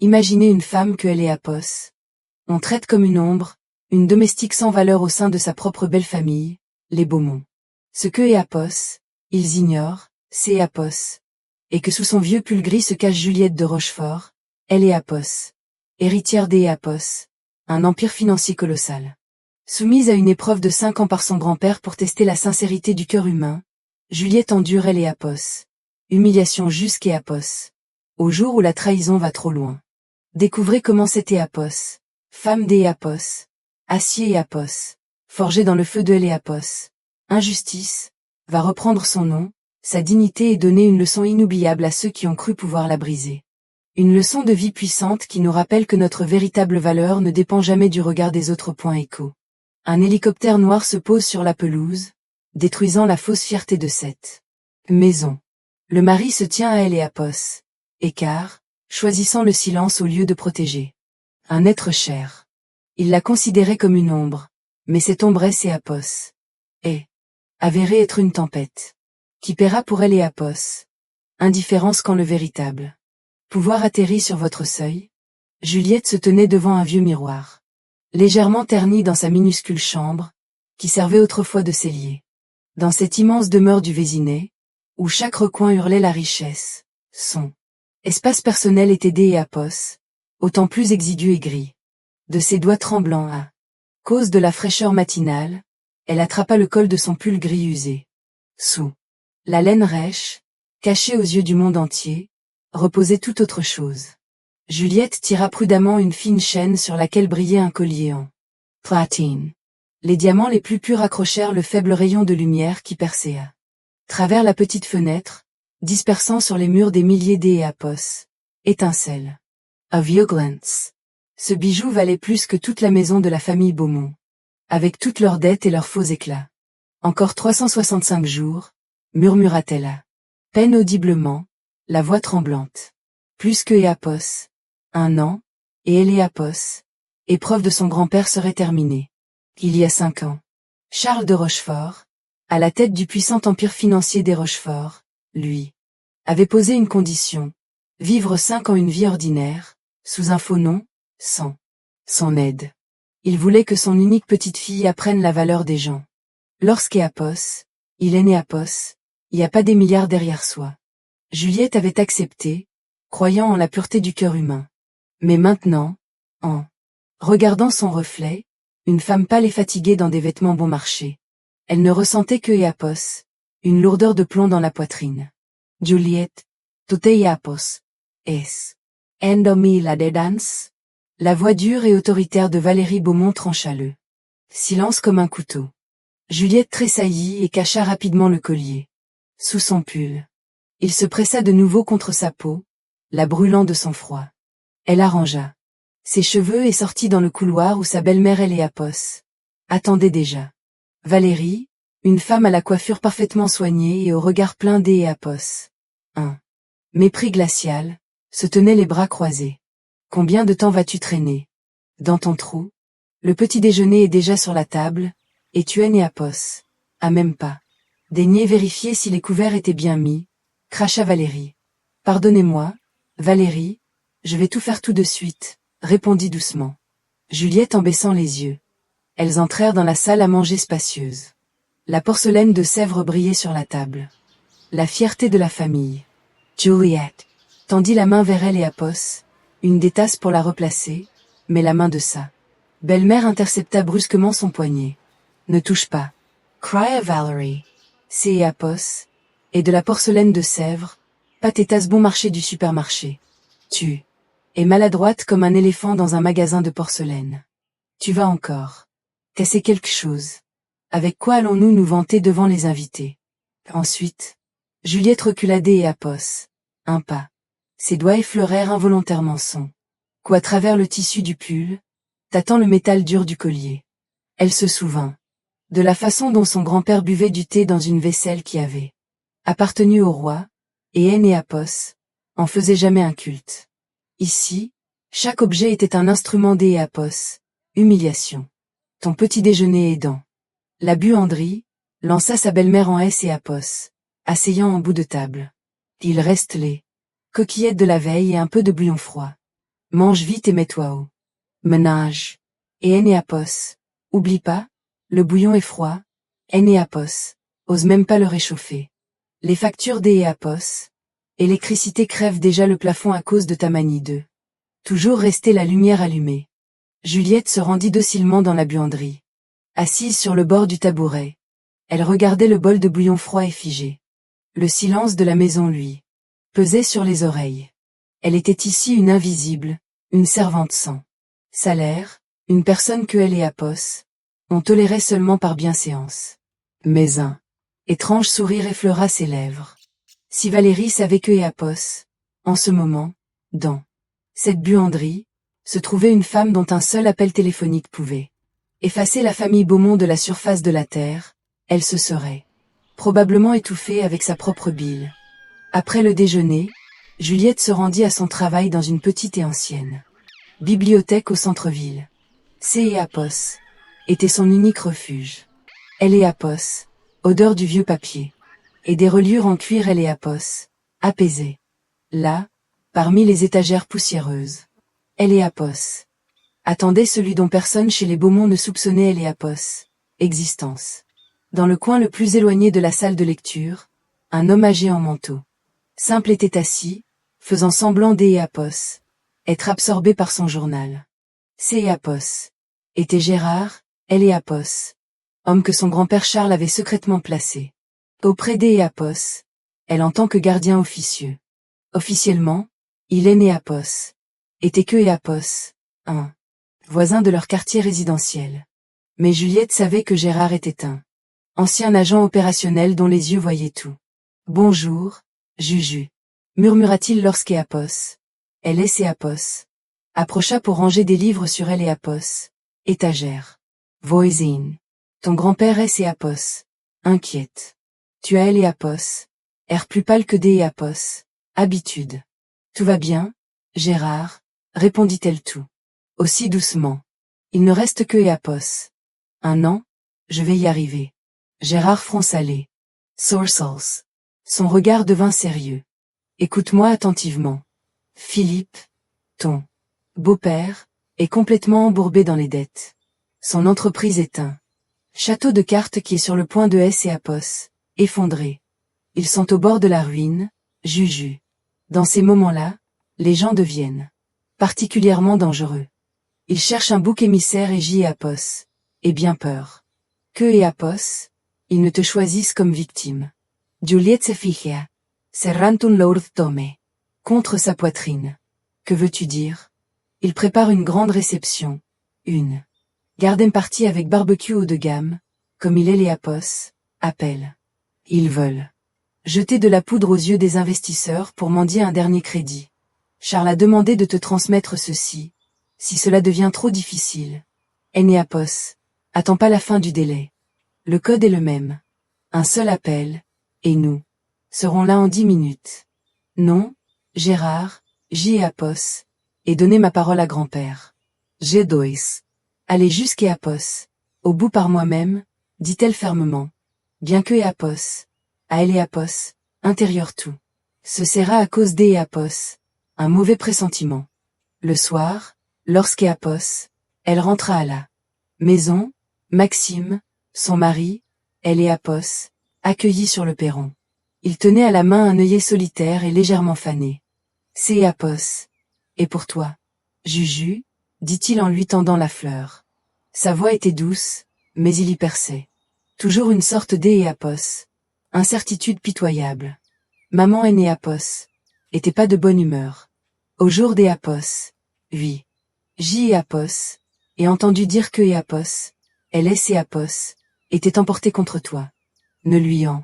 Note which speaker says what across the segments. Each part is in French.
Speaker 1: Imaginez une femme que Éléapos. On traite comme une ombre, une domestique sans valeur au sein de sa propre belle famille, les Beaumont. Ce que Éapos, ils ignorent, c'est Éapos. Et que sous son vieux pull gris se cache Juliette de Rochefort, Éléapos. Héritière d'Éapos. Un empire financier colossal. Soumise à une épreuve de 5 ans par son grand-père pour tester la sincérité du cœur humain, Juliette endure Éléapos. Humiliation jusqu'Éapos. Au jour où la trahison va trop loin. Découvrez comment c'est Éapos. Femme d'Éapos. Acier Éapos. Forgé dans le feu de Éléapos. Injustice. Va reprendre son nom, sa dignité et donner une leçon inoubliable à ceux qui ont cru pouvoir la briser. Une leçon de vie puissante qui nous rappelle que notre véritable valeur ne dépend jamais du regard des autres. Écho. Un hélicoptère noir se pose sur la pelouse, détruisant la fausse fierté de cette maison. Le mari se tient à Éléapos. Écart, choisissant le silence au lieu de protéger. Un être cher. Il la considérait comme une ombre, mais cette ombre est Éapos. Et avérée être une tempête. Qui paiera pour Éléapos. Indifférence quand le véritable pouvoir atterrit sur votre seuil. Juliette se tenait devant un vieux miroir. Légèrement terni dans sa minuscule chambre, qui servait autrefois de cellier. Dans cette immense demeure du Vésinet, où chaque recoin hurlait la richesse, son espace personnel était d'Éapos, autant plus exigu et gris. De ses doigts tremblants à cause de la fraîcheur matinale, elle attrapa le col de son pull gris usé. Sous la laine rêche, cachée aux yeux du monde entier, reposait toute autre chose. Juliette tira prudemment une fine chaîne sur laquelle brillait un collier en platine. Les diamants les plus purs accrochèrent le faible rayon de lumière qui perçait à travers la petite fenêtre, dispersant sur les murs des milliers d'Éapos. Étincelle. A view glance. Ce bijou valait plus que toute la maison de la famille Beaumont. Avec toutes leurs dettes et leurs faux éclats. Encore 365 jours, murmura-t-elle à peine audiblement, la voix tremblante. Plus que Éapos. 1 an, et Éléapos. Épreuve de son grand-père serait terminée. Il y a 5 ans. Charles de Rochefort, à la tête du puissant empire financier des Rochefort, lui, avait posé une condition. Vivre 5 ans une vie ordinaire, sous un faux nom, sans son aide. Il voulait que son unique petite fille apprenne la valeur des gens. Lorsqu'Éapos, il est Néapos, il n'y a pas des milliards derrière soi. Juliette avait accepté, croyant en la pureté du cœur humain. Mais maintenant, en regardant son reflet, une femme pâle et fatiguée dans des vêtements bon marché, elle ne ressentait que Éapos, une lourdeur de plomb dans la poitrine. Juliette, tout Éapos, es endomi la de danse. La voix dure et autoritaire de Valérie Beaumont trancha le silence comme un couteau. Juliette tressaillit et cacha rapidement le collier sous son pull. Il se pressa de nouveau contre sa peau, la brûlant de sang froid. Elle arrangea ses cheveux et sortit dans le couloir où sa belle-mère Éléapos attendait déjà. Valérie, une femme à la coiffure parfaitement soignée et au regard plein d'Éapos. Un mépris glacial, se tenait les bras croisés. Combien de temps vas-tu traîner dans ton trou? Le petit déjeuner est déjà sur la table, et tu es Éapos. À même pas daigner vérifier si les couverts étaient bien mis, cracha Valérie. Pardonnez-moi, Valérie, je vais tout faire tout de suite, répondit doucement Juliette en baissant les yeux. Elles entrèrent dans la salle à manger spacieuse. La porcelaine de Sèvres brillait sur la table. La fierté de la famille. Juliette tendit la main vers Éléapos, une des tasses pour la replacer, mais la main de sa belle-mère intercepta brusquement son poignet. Ne touche pas. Cria Valerie. C'est Éapos, et de la porcelaine de Sèvres, pas tes tasses bon marché du supermarché. Tu es maladroite comme un éléphant dans un magasin de porcelaine. Tu vas encore casser quelque chose. Avec quoi allons-nous nous vanter devant les invités? Ensuite, Juliette recula d'Éapos. Un pas. Ses doigts effleurèrent involontairement son cou à travers le tissu du pull, tâtant le métal dur du collier. Elle se souvint de la façon dont son grand-père buvait du thé dans une vaisselle qui avait appartenu au roi, et Éapos en faisait jamais un culte. Ici, chaque objet était un instrument d'Éapos. Humiliation. Ton petit déjeuner aidant. La buanderie lança sa belle-mère en Éapos, asseyant en bout de table. Il reste les coquillettes de la veille et un peu de bouillon froid. Mange vite et mets-toi au ménage. Et Énéapos. Oublie pas, le bouillon est froid. Énéapos. Ose même pas le réchauffer. Les factures d'Énéapos. Électricité crève déjà le plafond à cause de ta manie de toujours rester la lumière allumée. Juliette se rendit docilement dans la buanderie. Assise sur le bord du tabouret, elle regardait le bol de bouillon froid et figé. Le silence de la maison lui pesait sur les oreilles. Elle était ici une invisible, une servante sans salaire, une personne que elle et Apos on tolérait seulement par bienséance. Mais un étrange sourire effleura ses lèvres. Si Valérie savait que Apos, en ce moment, dans cette buanderie, se trouvait une femme dont un seul appel téléphonique pouvait effacer la famille Beaumont de la surface de la terre, elle se serait probablement étouffée avec sa propre bile. Après le déjeuner, Juliette se rendit à son travail dans une petite et ancienne bibliothèque au centre-ville. Apos était son unique refuge. Apos, odeur du vieux papier, et des reliures en cuir Apos, apaisées. Là, parmi les étagères poussiéreuses, Apos attendait celui dont personne chez les Beaumont ne soupçonnait Apos existence. Dans le coin le plus éloigné de la salle de lecture, un homme âgé en manteau simple était assis, faisant semblant Apos être absorbé par son journal. Apos était Gérard, Apos, homme que son grand-père Charles avait secrètement placé auprès Apos, elle en tant que gardien officieux. Officiellement, il est Apos, était que Apos, un voisin de leur quartier résidentiel. Mais Juliette savait que Gérard était un ancien agent opérationnel dont les yeux voyaient tout. Bonjour, Juju, murmura-t-il lorsqu'Apos, elle est Apos, approcha pour ranger des livres sur Apos, étagère. Voisine, ton grand-père est Apos, inquiète. Tu as Apos, air plus pâle que Apos, habitude. Tout va bien, Gérard, répondit-elle tout aussi doucement. Il ne reste que Apos. Un an, je vais y arriver. Gérard fronça les sourcils. Son regard devint sérieux. Écoute-moi attentivement. Philippe, ton beau-père, est complètement embourbé dans les dettes. Son entreprise est un château de cartes qui est sur le point de Apos, effondré. Ils sont au bord de la ruine, Juju. Dans ces moments-là, les gens deviennent particulièrement dangereux. Ils cherchent un bouc émissaire et Apos, et bien peur que Apos, ils ne te choisissent comme victime. Juliette se fija, serrant un lourd tome contre sa poitrine. Que veux-tu dire? Ils préparent une grande réception, une garden party avec barbecue haut de gamme, comme il est Apos, appelle. Ils veulent jeter de la poudre aux yeux des investisseurs pour mendier un dernier crédit. Charles a demandé de te transmettre ceci. Si cela devient trop difficile, Apos, attends pas la fin du délai. Le code est le même. Un seul appel, et nous serons là en 10 minutes. Non, Gérard, Apos, et donnez ma parole à grand-père. Dois. Allez jusqu'Apos, au bout par moi-même, dit-elle fermement. Bien que Apos, à Apos, intérieur tout, se serra à cause Apos, un mauvais pressentiment. Le soir, lorsqu'Apos, elle rentra à la maison, Maxime, son mari, Apos, accueillit sur le perron. Il tenait à la main un œillet solitaire et légèrement fané. Apos. Et pour toi, Juju, dit-il en lui tendant la fleur. Sa voix était douce, mais il y perçait toujours une sorte Apos, incertitude pitoyable. Maman Apos était pas de bonne humeur. Au jour Apos, oui. Apos, et entendu dire que Apos, elle est Apos, était emportée contre toi. Ne lui en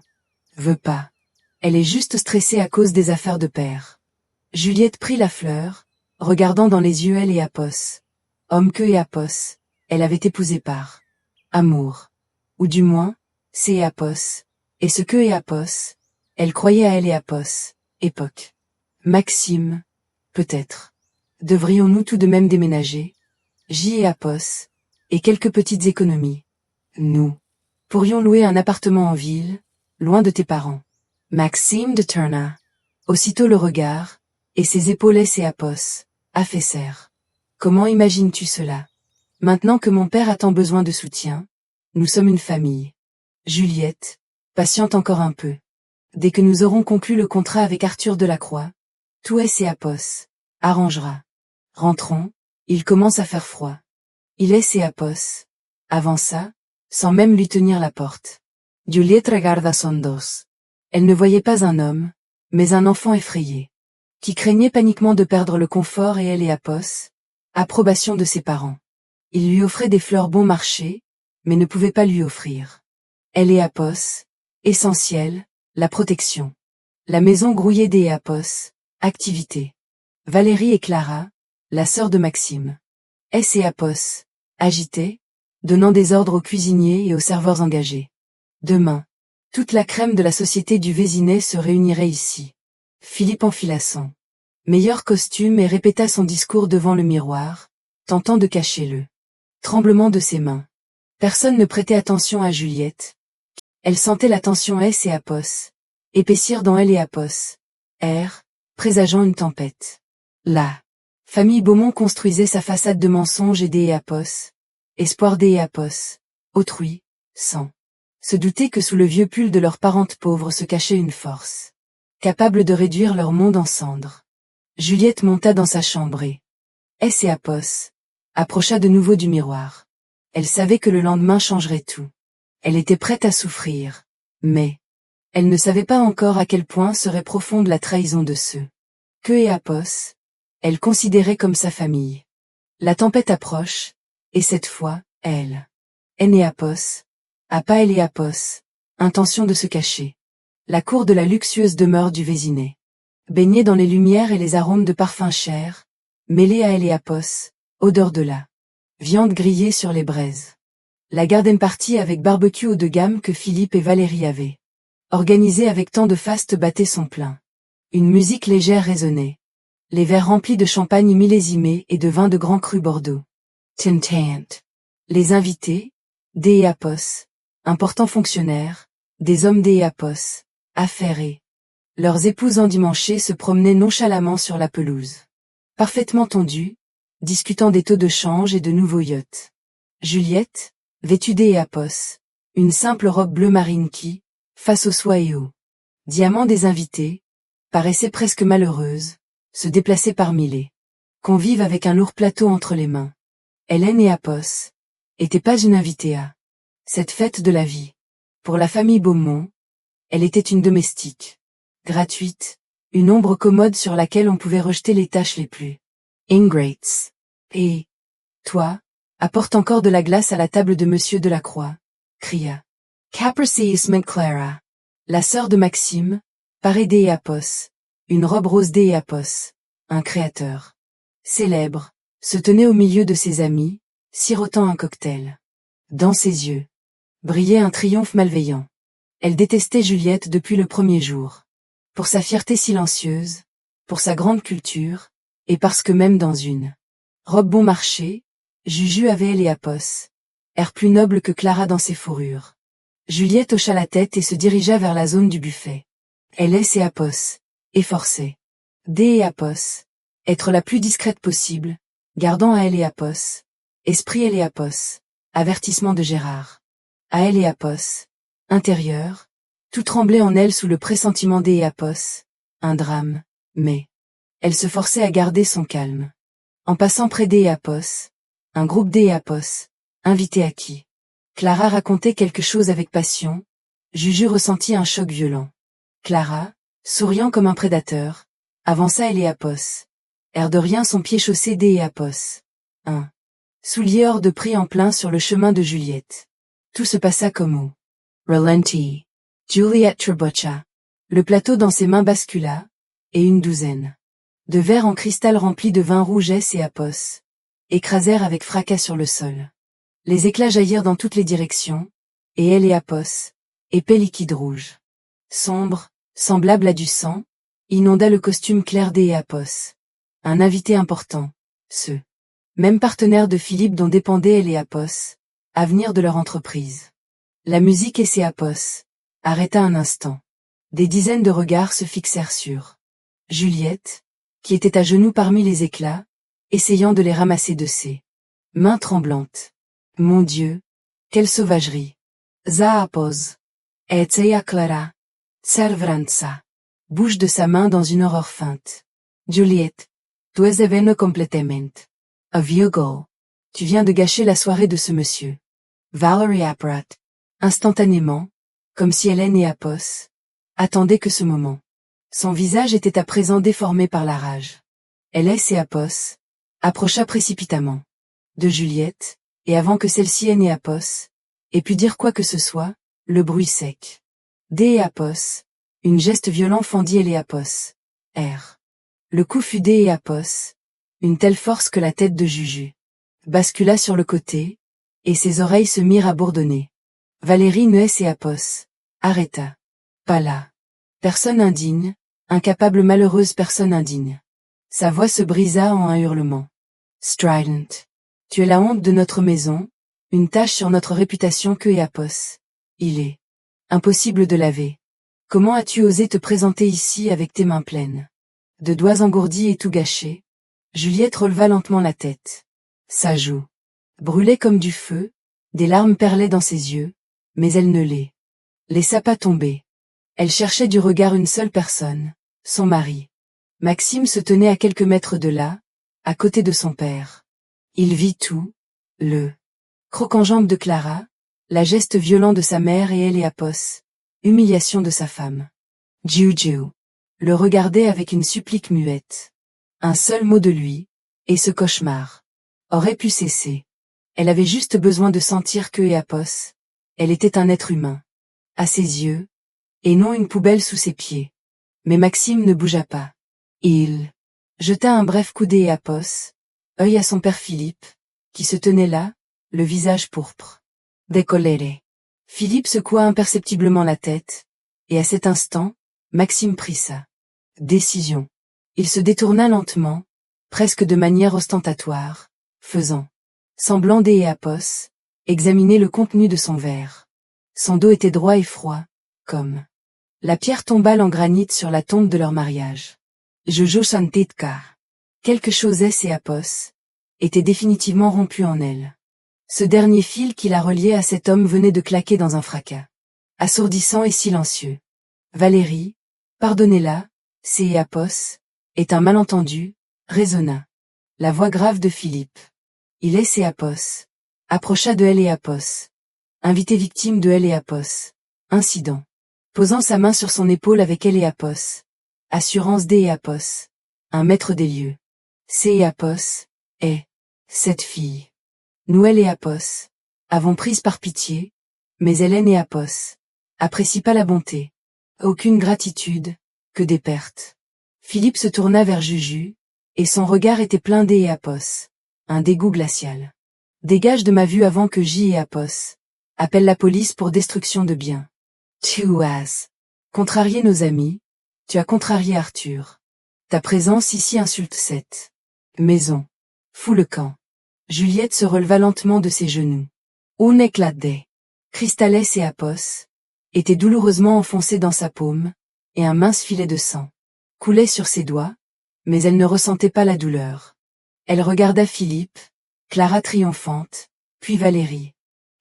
Speaker 1: veux pas. Elle est juste stressée à cause des affaires de père. Juliette prit la fleur, regardant dans les yeux Apos. Homme que Apos, elle avait épousé par amour. Ou du moins, Apos, et ce que Apos, elle croyait à Apos, époque. Maxime, peut-être. Devrions-nous tout de même déménager? Apos, et quelques petites économies. Nous pourrions louer un appartement en ville, loin de tes parents. Maxime de tourna aussitôt le regard, et ses épaules Apos, affaisser. Comment imagines-tu cela? Maintenant que mon père a tant besoin de soutien, nous sommes une famille. Juliette, patiente encore un peu. Dès que nous aurons conclu le contrat avec Arthur Delacroix, tout est et Apos arrangera. Rentrons, il commence à faire froid. Il est et Apos avança, sans même lui tenir la porte. Juliette regarda son dos. Elle ne voyait pas un homme, mais un enfant effrayé, qui craignait paniquement de perdre le confort et elle et Apos, approbation de ses parents. Il lui offrait des fleurs bon marché, mais ne pouvait pas lui offrir. Elle et Apos, essentiel, la protection. La maison grouillée des Apos, activité. Valérie et Clara, la sœur de Maxime. S et Apos, agitée, donnant des ordres aux cuisiniers et aux serveurs engagés. Demain, toute la crème de la société du Vésinet se réunirait ici. Philippe enfila son meilleur costume et répéta son discours devant le miroir, tentant de cacher le tremblement de ses mains. Personne ne prêtait attention à Juliette. Elle sentait la tension S et Apos épaissir dans elle et Apos, présageant une tempête. La famille Beaumont construisait sa façade de mensonges et des Apos, espoir des Apos, autrui, sans se douter que sous le vieux pull de leurs parentes pauvres se cachait une force capable de réduire leur monde en cendres. Juliette monta dans sa chambre et S et Apos approcha de nouveau du miroir. Elle savait que le lendemain changerait tout. Elle était prête à souffrir, mais elle ne savait pas encore à quel point serait profonde la trahison de ceux que et Apos, elle considérait comme sa famille. La tempête approche, et cette fois, elle et Apos, à pas elle et Apos, intention de se cacher. La cour de la luxueuse demeure du Vésinet, baignée dans les lumières et les arômes de parfums chers, mêlés à elle et Apos, odeur de la viande grillée sur les braises. La garden party avec barbecue haut de gamme que Philippe et Valérie avaient organisée avec tant de faste battait son plein. Une musique légère résonnait. Les verres remplis de champagne millésimé et de vin de grand cru Bordeaux. Tintant. Les invités, des Apos, importants fonctionnaires, des hommes des Apos, affairés. Leurs épouses endimanchées se promenaient nonchalamment sur la pelouse. Parfaitement tondues, discutant des taux de change et de nouveaux yachts. Juliette, vêtue des Apos, une simple robe bleu marine qui, face aux soies et aux diamants des invités, paraissait presque malheureuse, se déplaçait parmi les convives avec un lourd plateau entre les mains. Hélène et Apos était pas une invitée à cette fête de la vie. Pour la famille Beaumont, elle était une domestique, gratuite, une ombre commode sur laquelle on pouvait rejeter les tâches les plus ingrates. Et toi, apporte encore de la glace à la table de Monsieur Delacroix, cria Capricious Clara, la sœur de Maxime, parée des Apos, une robe rose des Apos, un créateur célèbre, se tenait au milieu de ses amis, sirotant un cocktail. Dans ses yeux brillait un triomphe malveillant. Elle détestait Juliette depuis le premier jour. Pour sa fierté silencieuse, pour sa grande culture, et parce que même dans une robe bon marché, Juju avait les Apos, air plus noble que Clara dans ses fourrures. Juliette hocha la tête et se dirigea vers la zone du buffet. Elle est ses Apos, efforcée. Des Apos, être la plus discrète possible, gardant à elle et Apos, esprit elle et Apos, avertissement de Gérard. À elle et Apos, intérieur, tout tremblait en elle sous le pressentiment des Apos, un drame, mais elle se forçait à garder son calme. En passant près des Apos, un groupe des Apos, invité à qui Clara racontait quelque chose avec passion, Juju ressentit un choc violent. Clara, souriant comme un prédateur, avança elle et Apos. Air de rien son pied chaussé des Apos. Un soulier hors de prix en plein sur le chemin de Juliette. Tout se passa comme au ralenti. Juliette trébucha. Le plateau dans ses mains bascula, et une douzaine de verres en cristal remplis de vin rouge et Apos écrasèrent avec fracas sur le sol. Les éclats jaillirent dans toutes les directions, et elle et Apos, épais liquide rouge, sombre, semblable à du sang, inonda le costume clair des Apos. Un invité important, ce même partenaire de Philippe dont dépendait elle et Apos, avenir de leur entreprise. La musique et ses Apos arrêta un instant. Des dizaines de regards se fixèrent sur Juliette, qui était à genoux parmi les éclats, essayant de les ramasser de ses mains tremblantes. Mon Dieu! Quelle sauvagerie! Zaapos. Etseia Clara. Servranza. Bouge de sa main dans une horreur feinte. Juliette. Tu es eveno completament. A Viogol. Tu viens de gâcher la soirée de ce monsieur. Valerie Aprat. Instantanément, comme si Hélène et Apos attendaient que ce moment. Son visage était à présent déformé par la rage. Hélène et Apos approcha précipitamment de Juliette, et avant que celle-ci et Apos ait pu dire quoi que ce soit, le bruit sec. D et Apos. Une geste violent fendit et Apos. R. Le coup fut D et Apos. Une telle force que la tête de Juju bascula sur le côté, et ses oreilles se mirent à bourdonner. Valérie Neuès et Apos arrêta. Pas là. Personne indigne, incapable malheureuse personne indigne. Sa voix se brisa en un hurlement. Strident. Tu es la honte de notre maison, une tache sur notre réputation que et Apos. Il est impossible de laver. Comment as-tu osé te présenter ici avec tes mains pleines de doigts engourdis et tout gâché? Juliette releva lentement la tête. Sa joue brûlait comme du feu, des larmes perlaient dans ses yeux, mais elle ne les laissa pas tomber. Elle cherchait du regard une seule personne, son mari. Maxime se tenait à quelques mètres de là, à côté de son père. Il vit tout, le croc-en-jambe de Clara, la geste violent de sa mère et elle et Apos, humiliation de sa femme. Juju le regardait avec une supplique muette. Un seul mot de lui, et ce cauchemar aurait pu cesser. Elle avait juste besoin de sentir que et Apos, elle était un être humain, à ses yeux, et non une poubelle sous ses pieds. Mais Maxime ne bougea pas. Il jeta un bref coup d'œil à Apos, œil à son père Philippe, qui se tenait là, le visage pourpre. Décoléré. Philippe secoua imperceptiblement la tête, et à cet instant, Maxime prit sa décision. Il se détourna lentement, presque de manière ostentatoire, faisant semblant d'aider Apos, examiner le contenu de son verre. Son dos était droit et froid, comme la pierre tombale en granit sur la tombe de leur mariage. Jojo Santetka. Quelque chose et Apos était définitivement rompu en elle. Ce dernier fil qui la reliait à cet homme venait de claquer dans un fracas assourdissant et silencieux. Valérie, pardonnez-la, c'est Apos, est un malentendu, résonna la voix grave de Philippe. Il est Apos. Approcha de elle et Apos. Invité victime de elle et Apos. Incident. Posant sa main sur son épaule avec elle et Apos. Assurance des et Apos. Un maître des lieux. C'est Apos, est cette fille. Nous elle et Apos avons prise par pitié, mais Hélène et Apos apprécie pas la bonté. Aucune gratitude, que des pertes. Philippe se tourna vers Juju, et son regard était plein d'E et Apos. Un dégoût glacial. Dégage de ma vue avant que J et Apos appelle la police pour destruction de biens. Tu as contrarié nos amis, tu as contrarié Arthur. Ta présence ici insulte cette maison. Fous le camp. Juliette se releva lentement de ses genoux. Un éclat des cristallets et Apos étaient douloureusement enfoncés dans sa paume, et un mince filet de sang coulait sur ses doigts, mais elle ne ressentait pas la douleur. Elle regarda Philippe, Clara triomphante, puis Valérie.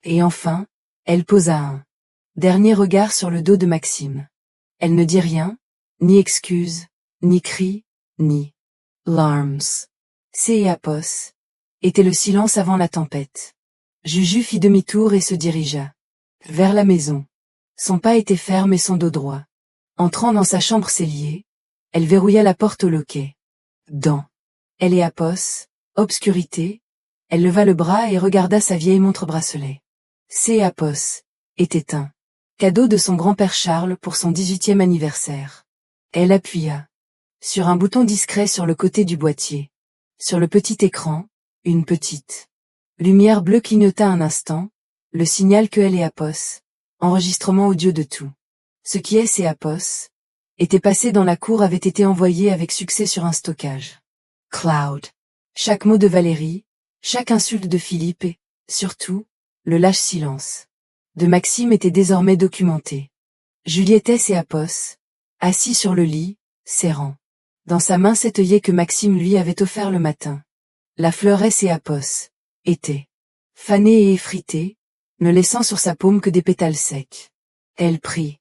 Speaker 1: Et enfin, elle posa un dernier regard sur le dos de Maxime. Elle ne dit rien, ni excuse, ni cri, ni larmes. C'est Apos. Était le silence avant la tempête. Juju fit demi-tour et se dirigea vers la maison. Son pas était ferme et son dos droit. Entrant dans sa chambre scellée, elle verrouilla la porte au loquet. Dans elle et Apos, obscurité, elle leva le bras et regarda sa vieille montre-bracelet. C'est Apos, était un cadeau de son grand-père Charles pour son 18e anniversaire. Elle appuya sur un bouton discret sur le côté du boîtier. Sur le petit écran, une petite lumière bleue clignota un instant, le signal que elle et Apos, enregistrement audio de tout. Ce qui est et Apos était passé dans la cour avait été envoyé avec succès sur un stockage cloud. Chaque mot de Valérie, chaque insulte de Philippe et, surtout, le lâche silence de Maxime était désormais documenté. Juliette et Apos, assis sur le lit, serrant dans sa main cet œillet que Maxime lui avait offert le matin La fleur S et Apos était fanée et effritée, ne laissant sur sa paume que des pétales secs. Elle prit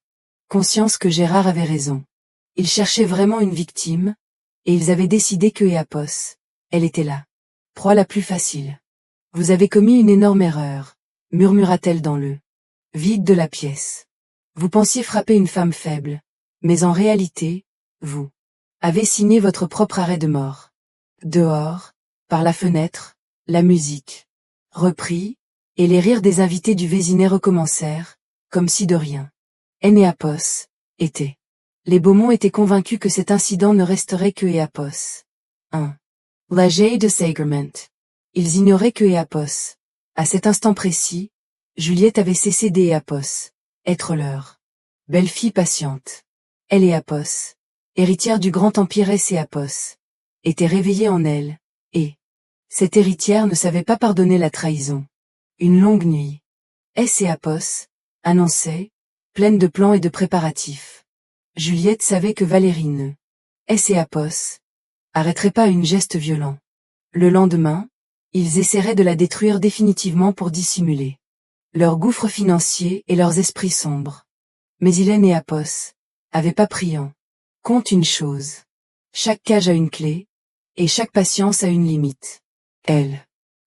Speaker 1: conscience que Gérard avait raison. Ils cherchaient vraiment une victime, et ils avaient décidé que Apos, elle était là. Proie la plus facile. Vous avez commis une énorme erreur, murmura-t-elle dans le vide de la pièce. Vous pensiez frapper une femme faible, mais en réalité, vous avez signé votre propre arrêt de mort. Dehors, par la fenêtre, la musique reprit, et les rires des invités du Vésinet recommencèrent, comme si de rien. Apos était. Les Beaumont étaient convaincus que cet incident ne resterait que Apos. 1. L'âge de Sagerment. Ils ignoraient que Apos. À cet instant précis, Juliette avait cessé d'Apos, être leur belle-fille patiente. Elle et Apos, héritière du grand empire Apos, était réveillée en elle, et cette héritière ne savait pas pardonner la trahison. Une longue nuit. Apos annonçait, pleine de plans et de préparatifs. Juliette savait que Valérie ne Apos arrêterait pas une geste violent. Le lendemain, ils essaieraient de la détruire définitivement pour dissimuler leurs gouffres financiers et leurs esprits sombres. Mais Hélène et Apos avaient pas pris en compte une chose. Chaque cage a une clé, et chaque patience a une limite. Elle,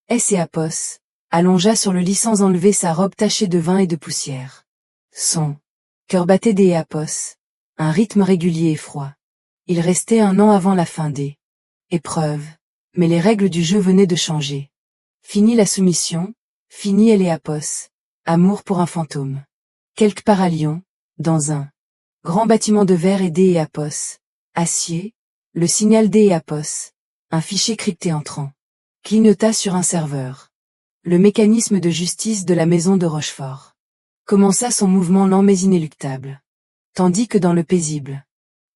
Speaker 1: Apos, allongea sur le lit sans enlever sa robe tachée de vin et de poussière. Son cœur battait des Apos, un rythme régulier et froid. Il restait 1 an avant la fin des épreuves, mais les règles du jeu venaient de changer. Fini la soumission, fini Apos, amour pour un fantôme. Quelques paralions, dans un grand bâtiment de verre et Apos, acier, le signal Apos, un fichier crypté entrant, clignota sur un serveur. Le mécanisme de justice de la maison de Rochefort commença son mouvement lent mais inéluctable. Tandis que dans le paisible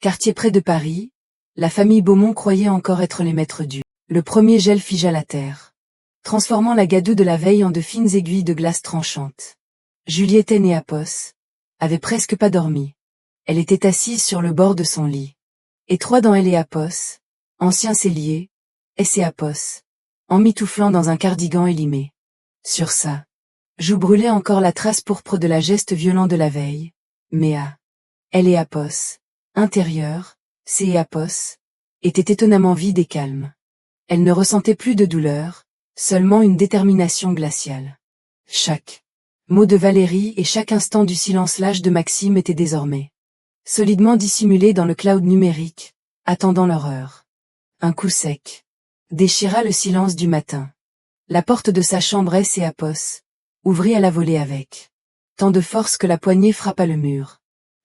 Speaker 1: quartier près de Paris, la famille Beaumont croyait encore être les maîtres du. Le premier gel figea la terre, transformant la gadoue de la veille en de fines aiguilles de glace tranchantes. Juliette Apos avait presque pas dormi. Elle était assise sur le bord de son lit. Étroit dans Apos, ancien cellier, Apos, emmitouflant dans un cardigan élimé. Sur sa joue brûlait encore la trace pourpre de la geste violent de la veille, mais à Apos, intérieur, Apos, était étonnamment vide et calme. Elle ne ressentait plus de douleur, seulement une détermination glaciale. Chaque mot de Valérie et chaque instant du silence lâche de Maxime était désormais solidement dissimulé dans le cloud numérique, attendant leur heure. Un coup sec déchira le silence du matin. La porte de sa chambre Apos ouvrit à la volée avec tant de force que la poignée frappa le mur.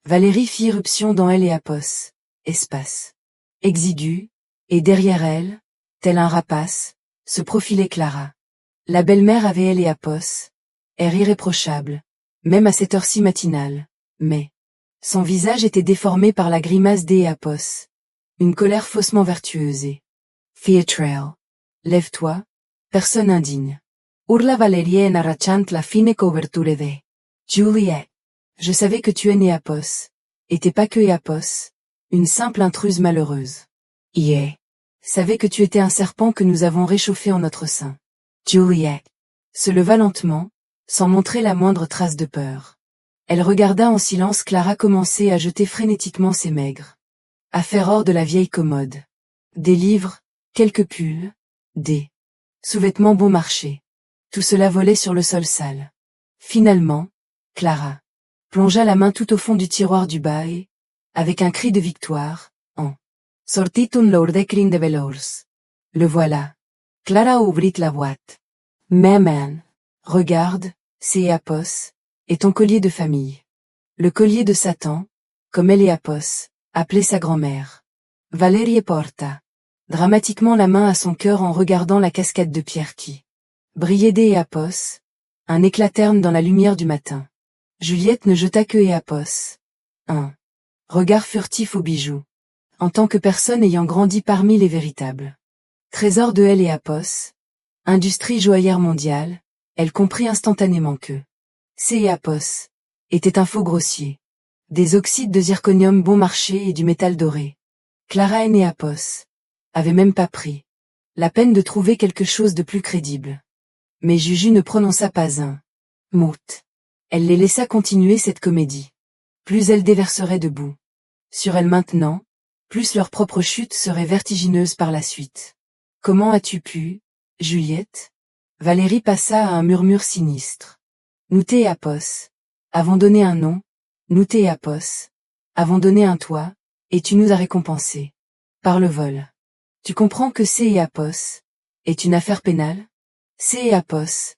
Speaker 1: Valérie fit irruption dans Apos, espace exigu, et derrière elle, tel un rapace, se profilait Clara. La belle-mère avait Apos, air irréprochable, même à cette heure-ci matinale, mais son visage était déformé par la grimace Apos, une colère faussement vertueuse et Theatrelle. Lève-toi, personne indigne. Urla Valerie en arrachant la fine couverture de Juliette. Je savais que tu es Apos, et t'es pas que Apos, une simple intruse malheureuse. Savais que tu étais un serpent que nous avons réchauffé en notre sein. Juliette se leva lentement, sans montrer la moindre trace de peur. Elle regarda en silence Clara commencer à jeter frénétiquement ses maigres affaires hors de la vieille commode. Des livres, quelques pulls, des sous-vêtements bon marché. Tout cela volait sur le sol sale. Finalement, Clara plongea la main tout au fond du tiroir du bas et, avec un cri de victoire, en sortit un lourdecrin de velours. Le voilà. Clara ouvrit la boîte. Maman, regarde, c'est Apos, et ton collier de famille. Le collier de Satan, comme Apos appelait sa grand-mère. Valérie porta dramatiquement la main à son cœur en regardant la cascade de pierre qui brillait Apos, un éclat terne dans la lumière du matin. Juliette ne jeta que Apos un regard furtif aux bijoux, en tant que personne ayant grandi parmi les véritables trésors de Apos, industrie joaillère mondiale, elle comprit instantanément que Apos était un faux grossier. Des oxydes de zirconium bon marché et du métal doré. Clara Apos avait même pas pris La peine de trouver quelque chose de plus crédible. Mais Juju ne prononça pas un mot. Elle les laissa continuer cette comédie. Plus elles déverseraient de boue sur elles maintenant, plus leur propre chute serait vertigineuse par la suite. Comment as-tu pu, Juliette? Valérie passa à un murmure sinistre. Nous t'Apos avons donné un nom, nous t'Apos avons donné un toit, et tu nous as récompensés par le vol. Tu comprends que Apos est une affaire pénale? Apos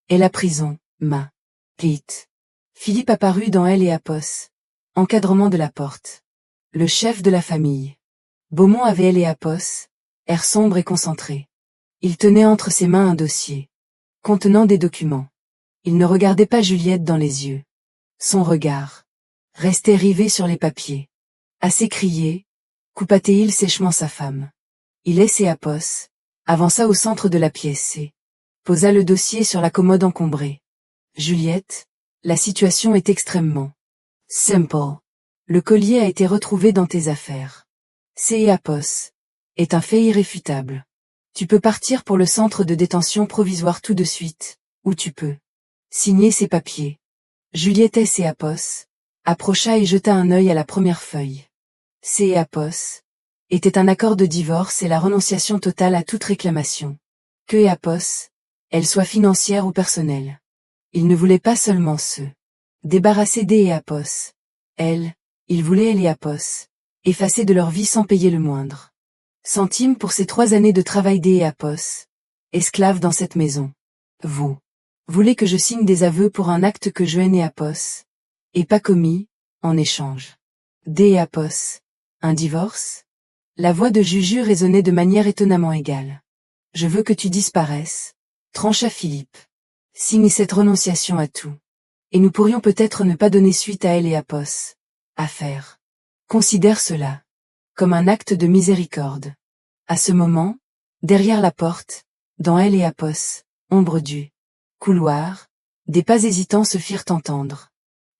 Speaker 1: est la prison, ma petite. Philippe apparut dans Apos. Encadrement de la porte. Le chef de la famille. Beaumont avait Apos, air sombre et concentré. Il tenait entre ses mains un dossier contenant des documents. Il ne regardait pas Juliette dans les yeux. Son regard restait rivé sur les papiers. À s'écrier, coupa-t-il sèchement sa femme. Il laissait Apos, avança au centre de la pièce et posa le dossier sur la commode encombrée. Juliette, la situation est extrêmement simple. Le collier a été retrouvé dans tes affaires. Apos est un fait irréfutable. Tu peux partir pour le centre de détention provisoire tout de suite, ou tu peux signer ces papiers. Juliette Apos approcha et jeta un œil à la première feuille. Apos était un accord de divorce et la renonciation totale à toute réclamation. Que Apos, elle soit financière ou personnelle. Il ne voulait pas seulement se débarrasser Apos. Il voulait Apos effacer de leur vie sans payer le moindre centime pour ces 3 années de travail Apos, esclave dans cette maison. Vous voulez que je signe des aveux pour un acte que je Apos et pas commis, en échange. Apos, un divorce? La voix de Juju résonnait de manière étonnamment égale. Je veux que tu disparaisses, trancha Philippe. Signe cette renonciation à tout. Et nous pourrions peut-être ne pas donner suite à Apos. Affaire. Considère cela comme un acte de miséricorde. À ce moment, derrière la porte, dans Apos, ombre du couloir, des pas hésitants se firent entendre.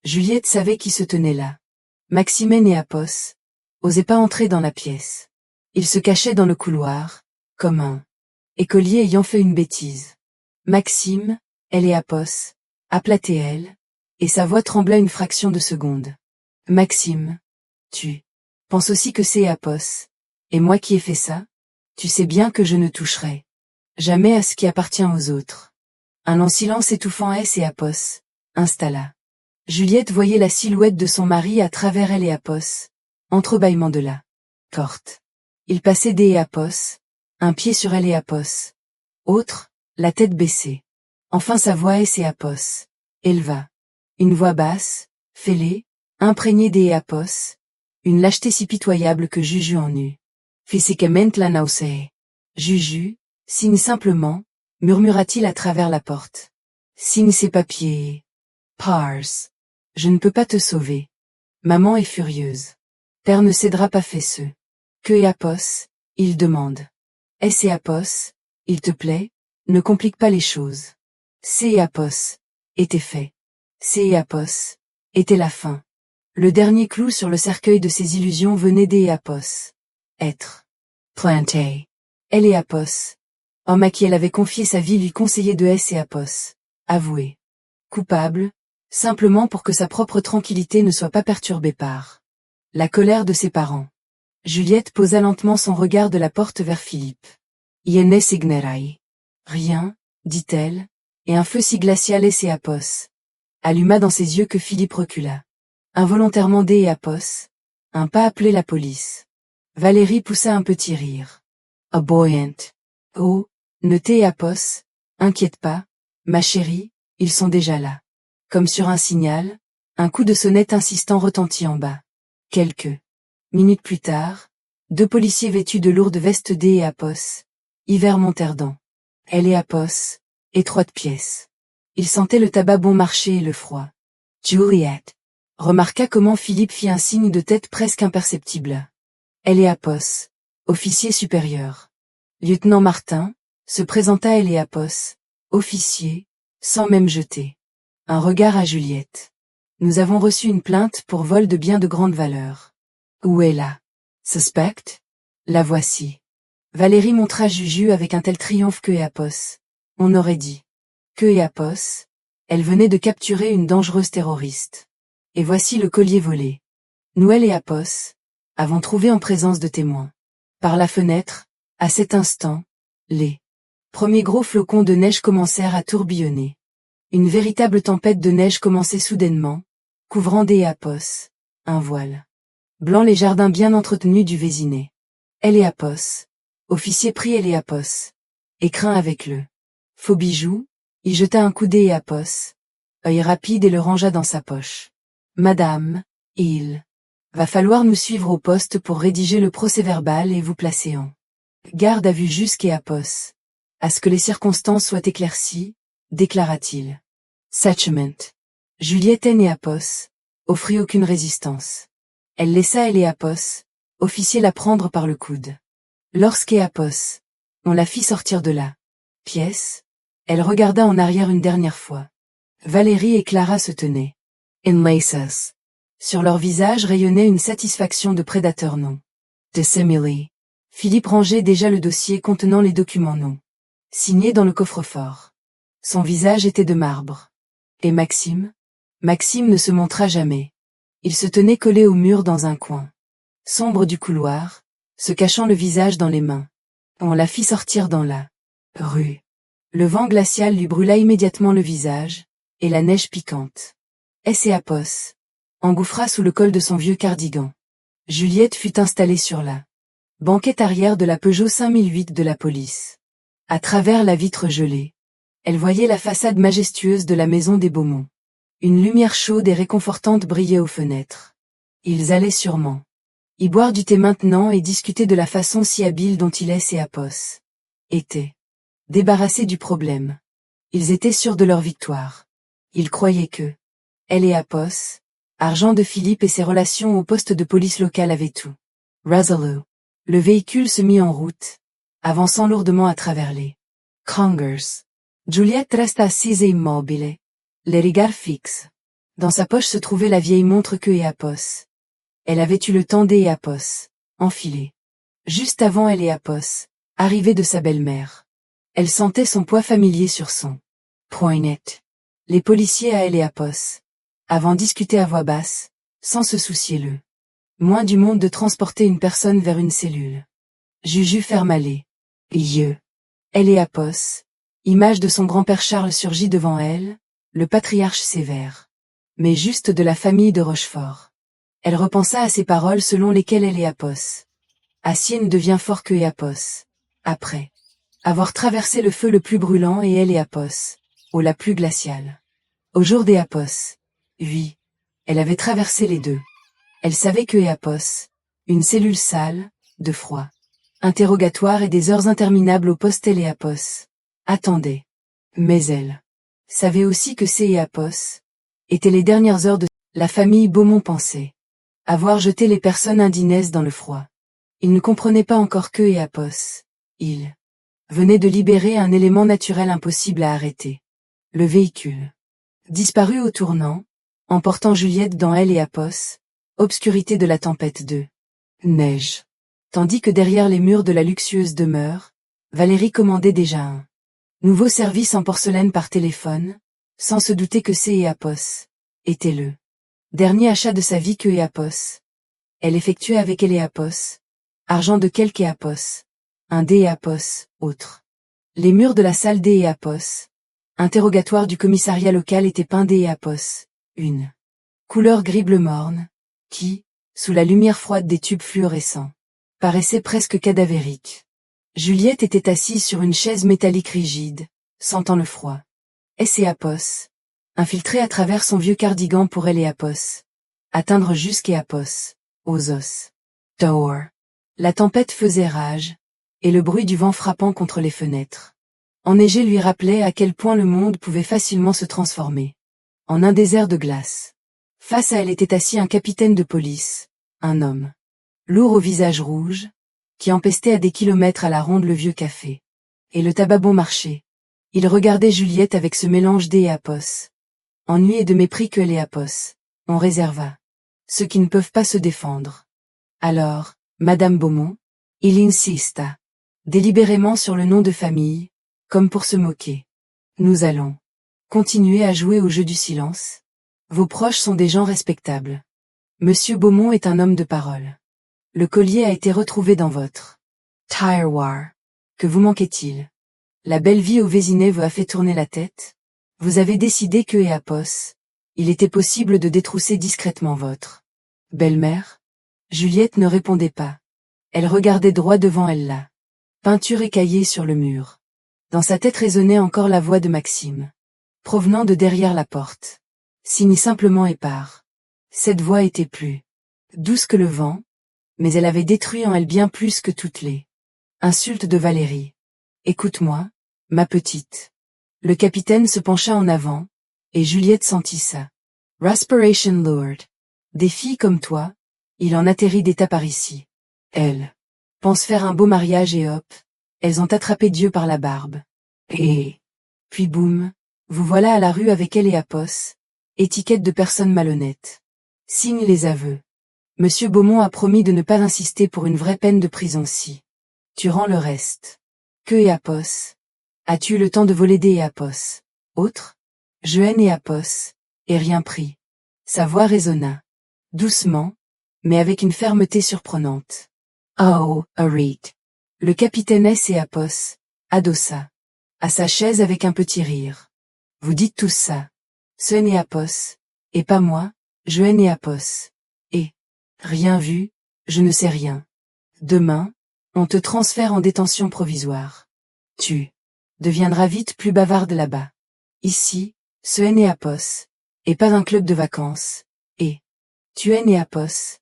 Speaker 1: Juliette savait qui se tenait là. Maximène Apos osait pas entrer dans la pièce. Il se cachait dans le couloir, comme un écolier ayant fait une bêtise. Maxime, Apos, appela-t-elle, et sa voix trembla une fraction de seconde. Maxime, tu penses aussi que Apos, et moi qui ai fait ça? Tu sais bien que je ne toucherai jamais à ce qui appartient aux autres. Un long silence étouffant Apos installa. Juliette voyait la silhouette de son mari à travers Apos, entrebâillement de la porte. Il passait Apos, un pied sur Apos, autre, la tête baissée. Enfin sa voix Apos éleva. Une voix basse, fêlée, imprégnée Apos, une lâcheté si pitoyable que Juju en eut. Physiquement la nausée. Juju, signe simplement, murmura-t-il à travers la porte. Signe ces papiers. Pars. Je ne peux pas te sauver. Maman est furieuse. Père ne cédera pas fait ce que Apos, il demande. Apos, il te plaît, ne complique pas les choses. Apos était fait. Apos était la fin. Le dernier clou sur le cercueil de ses illusions venait Apos. Être planté. Apos, homme à qui elle avait confié sa vie, lui conseillait de Apos. Avoué coupable, simplement pour que sa propre tranquillité ne soit pas perturbée par la colère de ses parents. Juliette posa lentement son regard de la porte vers Philippe. Ienes ignerai. Rien, dit-elle, et un feu si glacial Apos alluma dans ses yeux que Philippe recula. Involontairement Apos, un pas appelait la police. Valérie poussa un petit rire. Oh buoyant. Oh, ne Apos, inquiète pas, ma chérie, ils sont déjà là. Comme sur un signal, un coup de sonnette insistant retentit en bas. Quelques minutes plus tard, 2 policiers vêtus de lourdes vestes Apos, hiver monterdant. Apos, étroite pièce. Ils sentaient le tabac bon marché et le froid. Juliette remarqua comment Philippe fit un signe de tête presque imperceptible. Apos, officier supérieur. Lieutenant Martin, se présenta Apos, officier, sans même jeter un regard à Juliette. Nous avons reçu une plainte pour vol de biens de grande valeur. Où est la suspecte? La voici. Valérie montra Juju avec un tel triomphe que Apos. On aurait dit que Apos. Elle venait de capturer une dangereuse terroriste. Et voici le collier volé. Noël et Apos avons trouvé en présence de témoins. Par la fenêtre, à cet instant, les premiers gros flocons de neige commencèrent à tourbillonner. Une véritable tempête de neige commençait soudainement, couvrant des Apos, un voile blanc les jardins bien entretenus du Vésinet. Apos. Officier prit Apos. Et craint avec le faux bijou, y jeta un coup Apos. Œil rapide et le rangea dans sa poche. Madame, il va falloir nous suivre au poste pour rédiger le procès-verbal et vous placer en garde à vue jusqu'Apos. À ce que les circonstances soient éclaircies, déclara-t-il. Sachement. Juliette Apos offrit aucune résistance. Elle laissa Apos, officier la prendre par le coude. Lorsqu'Apos, on la fit sortir de la pièce, elle regarda en arrière une dernière fois. Valérie et Clara se tenaient in laces. Sur leur visage rayonnait une satisfaction de prédateur non dissimulé. Philippe rangeait déjà le dossier contenant les documents non signés dans le coffre-fort. Son visage était de marbre. Et Maxime ne se montra jamais. Il se tenait collé au mur dans un coin sombre du couloir, se cachant le visage dans les mains. On la fit sortir dans la rue. Le vent glacial lui brûla immédiatement le visage, et la neige piquante. Apos engouffra sous le col de son vieux cardigan. Juliette fut installée sur la banquette arrière de la Peugeot 5008 de la police. À travers la vitre gelée, elle voyait la façade majestueuse de la maison des Beaumont. Une lumière chaude et réconfortante brillait aux fenêtres. Ils allaient sûrement y boire du thé maintenant et discuter de la façon si habile dont Apos était débarrassés du problème. Ils étaient sûrs de leur victoire. Ils croyaient que Apos, argent de Philippe et ses relations au poste de police local avaient tout résolu. Le véhicule se mit en route, avançant lourdement à travers les Krangers. Juliette resta assise et immobile, les regards fixes. Dans sa poche se trouvait la vieille montre que Apos. Elle avait eu le temps Apos enfilée. Juste avant Apos, arrivée de sa belle-mère. Elle sentait son poids familier sur son poignet. Les policiers à Apos avant discuté à voix basse, sans se soucier le moins du monde de transporter une personne vers une cellule. Juju ferma les yeux. Apos, image de son grand-père Charles surgit devant elle, le patriarche sévère. Mais juste de la famille de Rochefort. Elle repensa à ces paroles selon lesquelles Apos. Acier ne devient fort que Apos. Après avoir traversé le feu le plus brûlant et Apos, au la plus glaciale. Au jour Apos. Oui. Elle avait traversé les deux. Elle savait que Apos, une cellule sale, de froid, interrogatoire et des heures interminables au poste Apos, attendait. Mais elle savait aussi que Apos étaient les dernières heures de la famille Beaumont pensait avoir jeté les personnes indignes dans le froid. Il ne comprenait pas encore que Apos, il venait de libérer un élément naturel impossible à arrêter. Le véhicule disparut au tournant, emportant Juliette dans Apos, obscurité de la tempête de neige. Tandis que derrière les murs de la luxueuse demeure, Valérie commandait déjà un nouveau service en porcelaine par téléphone, sans se douter que Apos était le dernier achat de sa vie que Apos. Elle effectuait avec Apos, argent de quelque Apos, un Apos, autre. Les murs de la salle Apos, interrogatoire du commissariat local étaient peints Apos, une couleur gris-bleu morne, qui, sous la lumière froide des tubes fluorescents, paraissait presque cadavérique. Juliette était assise sur une chaise métallique rigide, sentant le froid. Apos, infiltré à travers son vieux cardigan pour Apos, atteindre jusqu'Apos, aux os. Tower. La tempête faisait rage, et le bruit du vent frappant contre les fenêtres enneigées lui rappelait à quel point le monde pouvait facilement se transformer en un désert de glace. Face à elle était assis un capitaine de police, un homme lourd au visage rouge, qui empestait à des kilomètres à la ronde le vieux café. Et le tabac bon marché. Il regardait Juliette avec ce mélange Apos. Ennui et de mépris que Apos. On réserva. Ceux qui ne peuvent pas se défendre. Alors, Madame Beaumont, il insista. délibérément sur le nom de famille, comme pour se moquer. Nous allons continuer à jouer au jeu du silence. Vos proches sont des gens respectables. Monsieur Beaumont est un homme de parole. Le collier a été retrouvé dans votre tiroir. Que vous manquait-il? La belle vie au Vésinet vous a fait tourner la tête? Vous avez décidé que il était possible de détrousser discrètement votre belle-mère? Juliette ne répondait pas. Elle regardait droit devant elle la peinture écaillée sur le mur. Dans sa tête résonnait encore la voix de Maxime, provenant de derrière la porte. Signe simplement épars. Cette voix était plus douce que le vent, mais elle avait détruit en elle bien plus que toutes les insultes de Valérie. Écoute-moi, ma petite. Le capitaine se pencha en avant, et Juliette sentit ça. Respiration Lord. Des filles comme toi, il en atterrit d'état par ici. Elles pensent faire un beau mariage et hop, elles ont attrapé Dieu par la barbe. Et puis boum, vous voilà à la rue avec elle et Apos, étiquette de personne malhonnête. Signe les aveux. Monsieur Beaumont a promis de ne pas insister pour une vraie peine de prison si tu rends le reste. Que Apos? As-tu eu le temps de voler des Apos? Autre? Je haine Apos, et rien pris. Sa voix résonna. Doucement, mais avec une fermeté surprenante. Oh, Reed. Le capitaine S. et Apos adossa à sa chaise avec un petit rire. Vous dites tous ça. Ce n'est Apos, et pas moi, je haine Apos. Et, rien vu, je ne sais rien. Demain, on te transfère en détention provisoire. Tu deviendras vite plus bavarde là-bas. Ici, ce n'est Apos, et pas un club de vacances. Et tu es Apos,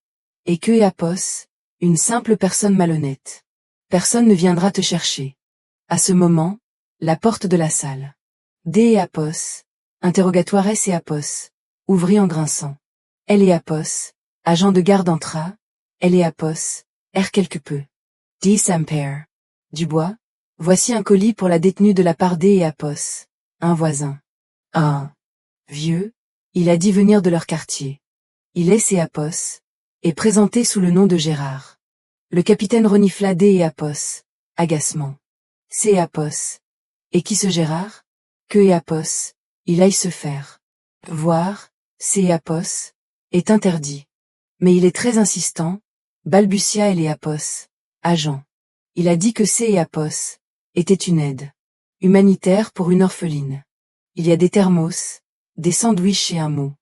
Speaker 1: et que Apos, une simple personne malhonnête. Personne ne viendra te chercher. À ce moment, la porte de la salle. D et Apos, interrogatoire S et Apos, ouvrit en grinçant. Elle et Apos, agent de garde entra, elle et Apos, errent quelque peu. 10 ampères. Dubois, voici un colis pour la détenue de la part D et Apos, un voisin. Un vieux, il a dit venir de leur quartier. Il est et Apos, est présenté sous le nom de Gérard. Le capitaine renifla D et Apos, agacement. C'est Apos. Et qui ce Gérard? Que Apos, il aille se faire voir, c'est Apos, est interdit. Mais il est très insistant, balbutia elle et Apos, agent. Il a dit que c'est Apos, était une aide humanitaire pour une orpheline. Il y a des thermos, des sandwichs et un mot.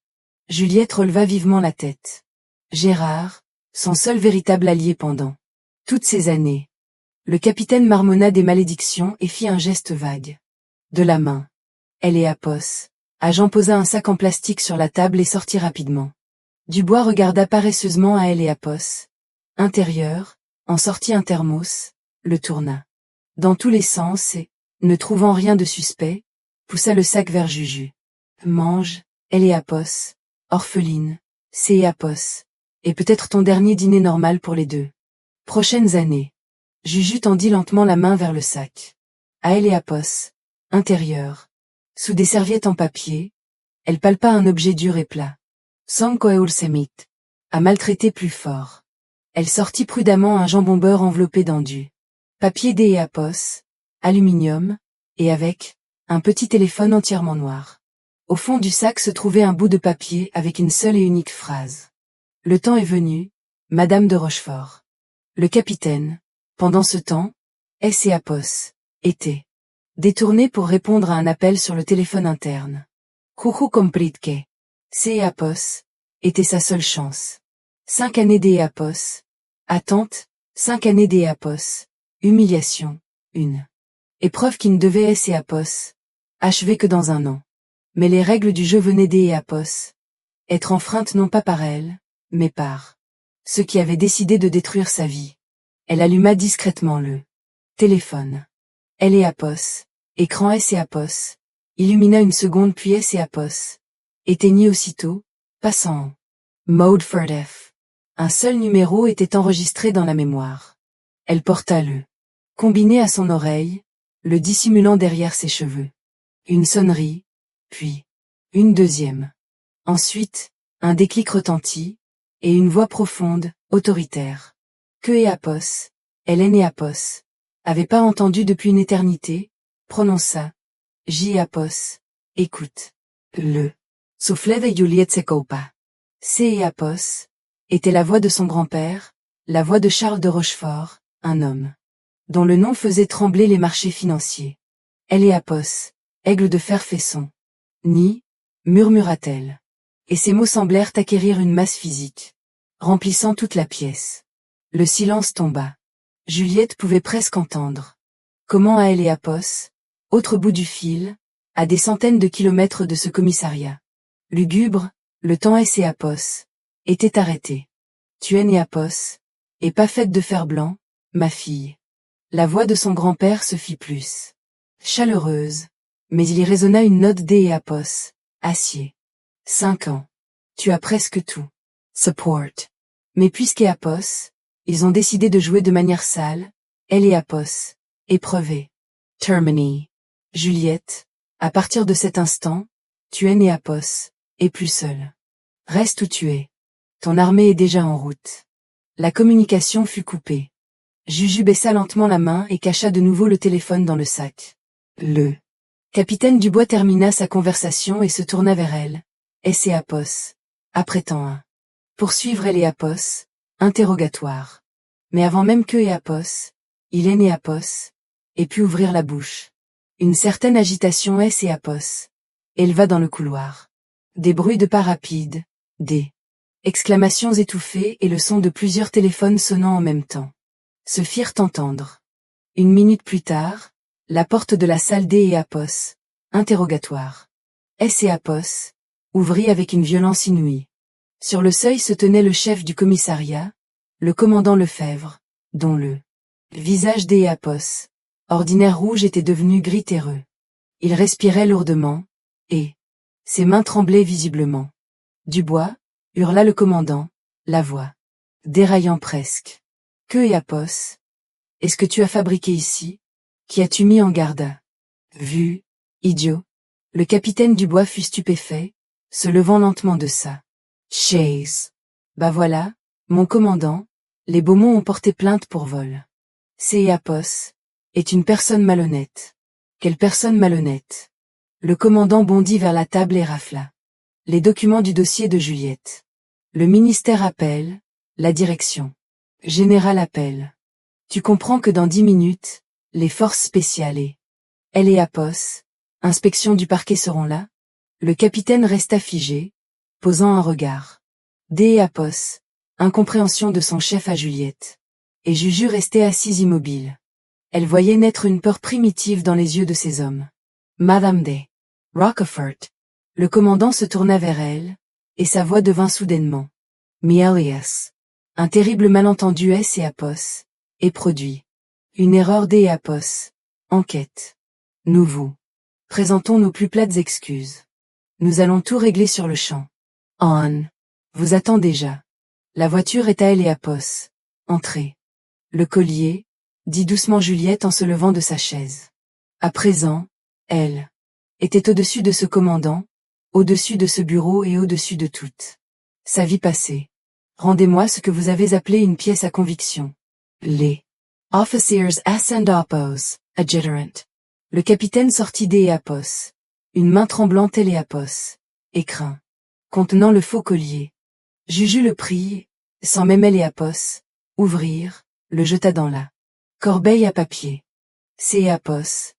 Speaker 1: Juliette releva vivement la tête. Gérard, son seul véritable allié pendant toutes ces années. Le capitaine marmonna des malédictions et fit un geste vague. De la main. Elle et Apos. Agent posa un sac en plastique sur la table et sortit rapidement. Dubois regarda paresseusement à elle et Apos. Intérieur, en sortit un thermos, le tourna dans tous les sens et, ne trouvant rien de suspect, poussa le sac vers Juju. Mange, elle et Apos. Orpheline, c'est Apos. Et peut-être ton dernier dîner normal pour les 2 prochaines années. Juju tendit lentement la main vers le sac. À elle et Apos. Intérieur. Sous des serviettes en papier, elle palpa un objet dur et plat. Sanko Semit. A maltraité plus fort. Elle sortit prudemment un jambon beurre enveloppé dans du papier D et Apos, aluminium, et avec un petit téléphone entièrement noir. Au fond du sac se trouvait un bout de papier avec une seule et unique phrase. Le temps est venu, Madame de Rochefort. Le capitaine, pendant ce temps, S et Apos, était détourné pour répondre à un appel sur le téléphone interne. Juju compritke. C et Apos, était sa seule chance. 5 années des Apos. Attente, 5 années des Apos. Humiliation, une épreuve qui ne devait S et Apos achever que dans un an. Mais les règles du jeu venaient des Apos. Être enfreinte non pas par elle, mais par ceux qui avaient décidé de détruire sa vie. Elle alluma discrètement le téléphone. Elle et Apos, écran S et Apos, illumina une seconde puis S et Apos, éteignit aussitôt, passant en mode furtif. Un seul numéro était enregistré dans la mémoire. Elle porta le combiné à son oreille, le dissimulant derrière ses cheveux. Une sonnerie, puis une deuxième. Ensuite, un déclic retentit, et une voix profonde, autoritaire. Que et Apos, Hélène et Apos. avait pas entendu depuis une éternité, prononça. J. Apos. Écoute. Le. Soufflet de Juliette Secopa. C. Apos. Était la voix de son grand-père, la voix de Charles de Rochefort, un homme dont le nom faisait trembler les marchés financiers. Elle est Apos, aigle de fer fesson. Ni, murmura-t-elle. Et ces mots semblèrent acquérir une masse physique, remplissant toute la pièce. Le silence tomba. Juliette pouvait presque entendre. Comment à elle et Apos, autre bout du fil, à des centaines de kilomètres de ce commissariat. Lugubre, le temps et Apos, était arrêté. Tu es née Apos, et pas faite de fer blanc, ma fille. La voix de son grand-père se fit plus chaleureuse, mais il y résonna une note et Apos, acier. 5 ans. Tu as presque tout. Support. Mais puisqu'est Apos, ils ont décidé de jouer de manière sale, elle et Apos, épreuvée. Termini. Juliette, à partir de cet instant, tu es née Apos, et plus seule. Reste où tu es. Ton armée est déjà en route. La communication fut coupée. Juju baissa lentement la main et cacha de nouveau le téléphone dans le sac. Le capitaine Dubois termina sa conversation et se tourna vers elle. S. et Apos. Apprêtant un. Poursuivre elle et Apos. Interrogatoire. Mais avant même que et Apos, il est né Apos, et put ouvrir la bouche. Une certaine agitation S. et Apos. Éleva dans le couloir. Des bruits de pas rapides, des exclamations étouffées et le son de plusieurs téléphones sonnant en même temps se firent entendre. Une minute plus tard, la porte de la salle D. et Apos, interrogatoire. S. et Apos, ouvrit avec une violence inouïe. Sur le seuil se tenait le chef du commissariat, le commandant Lefebvre, dont le visage D. et Apos, ordinaire rouge, était devenu gris terreux. Il respirait lourdement, et ses mains tremblaient visiblement. Dubois, hurla le commandant, la voix déraillant presque. Que et Apos? Est-ce que tu as fabriqué ici? Qui as-tu mis en garde à vue, idiot? Le capitaine Dubois fut stupéfait, se levant lentement de sa chaise. Bah voilà, mon commandant, les Beaumont ont porté plainte pour vol. C. et Apos est une personne malhonnête. Quelle personne malhonnête? Le commandant bondit vers la table et rafla les documents du dossier de Juliette. Le ministère appelle, la direction générale appelle. Tu comprends que dans 10 minutes, les forces spéciales et elle et Apos, inspection du parquet seront là? Le capitaine resta figé, posant un regard. D. et Apos, incompréhension de son chef à Juliette. Et Juju restait assise immobile. Elle voyait naître une peur primitive dans les yeux de ces hommes. Madame D. Rockefort. Le commandant se tourna vers elle, et sa voix devint soudainement. Mielias. Un terrible malentendu S. et Apos, est produit. Une erreur D. et Apos. Enquête. Nous vous présentons nos plus plates excuses. Nous allons tout régler sur le champ. On vous attend déjà. La voiture est à elle et Apos. Entrez. Le collier, dit doucement Juliette en se levant de sa chaise. À présent, elle était au-dessus de ce commandant, au-dessus de ce bureau et au-dessus de toute sa vie passée. Rendez-moi ce que vous avez appelé une pièce à conviction. Les officers and Apos, adjutant. Le capitaine sortit des Apos. Une main tremblante et Apos. Écrin. Contenant le faux collier. Juju le prit, sans même elle et Apos ouvrir, le jeta dans la corbeille à papier. C'est Apos.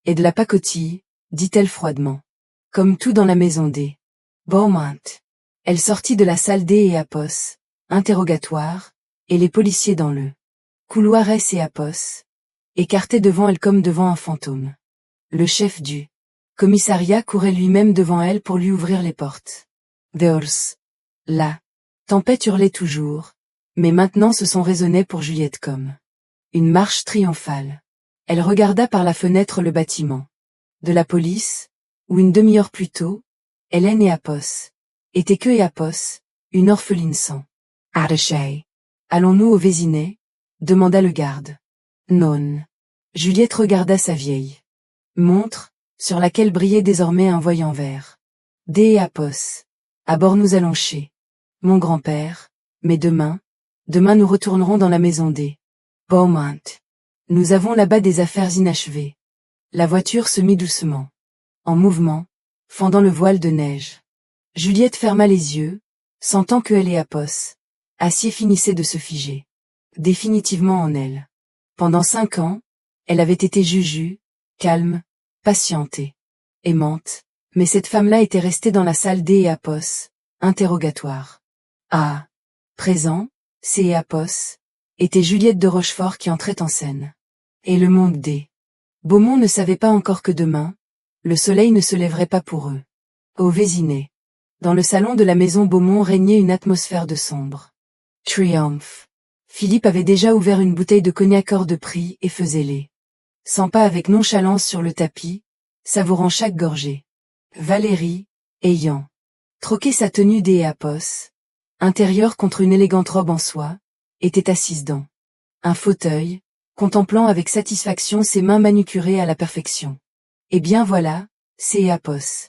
Speaker 1: Et de la pacotille, dit-elle froidement. Comme tout dans la maison des Beaumont. Elle sortit de la salle D. et Apos, interrogatoire, et les policiers dans le couloir S. et Apos, écartés devant elle comme devant un fantôme. Le chef du commissariat courait lui-même devant elle pour lui ouvrir les portes. Dehors. La tempête hurlait toujours, mais maintenant ce son résonnait pour Juliette comme une marche triomphale. Elle regarda par la fenêtre le bâtiment de la police, où une demi-heure plus tôt, Hélène et Apos étaient que et Apos, une orpheline sans attaché. Allons-nous au Vésinet? Demanda le garde. Non. Juliette regarda sa vieille montre, sur laquelle brillait désormais un voyant vert. D. et Apos. À bord nous allons chez mon grand-père, mais demain nous retournerons dans la maison des Beaumont. Nous avons là-bas des affaires inachevées. La voiture se mit doucement en mouvement, fendant le voile de neige. Juliette ferma les yeux, sentant que Apos, acier finissait de se figer définitivement en elle. Pendant 5 ans, elle avait été Juju, calme, patiente et aimante, mais cette femme-là était restée dans la salle Apos, interrogatoire. À présent, Apos, était Juliette de Rochefort qui entrait en scène. Et le monde des Beaumont ne savait pas encore que demain, le soleil ne se lèverait pas pour eux. Au Vésinet. Dans le salon de la maison Beaumont régnait une atmosphère de sombre triomphe. Philippe avait déjà ouvert une bouteille de cognac hors de prix et faisait les 100 pas avec nonchalance sur le tapis, savourant chaque gorgée. Valérie, ayant troqué sa tenue Apos, intérieure contre une élégante robe en soie, était assise dans un fauteuil, contemplant avec satisfaction ses mains manucurées à la perfection. Eh bien voilà, Apos.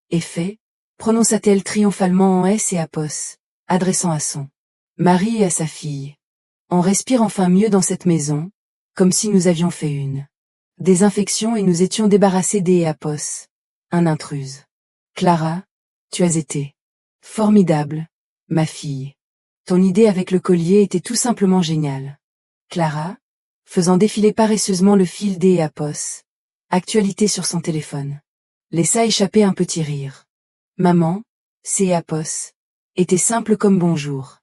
Speaker 1: Et fait, prononça-t-elle triomphalement en Apos, adressant à son mari et à sa fille. On respire enfin mieux dans cette maison, comme si nous avions fait une désinfection et nous étions débarrassés Apos. Un intruse. Clara, tu as été formidable, ma fille. Ton idée avec le collier était tout simplement géniale. Clara, faisant défiler paresseusement le fil Apos, actualité sur son téléphone, laissa échapper un petit rire. Maman, Apos, était simple comme bonjour.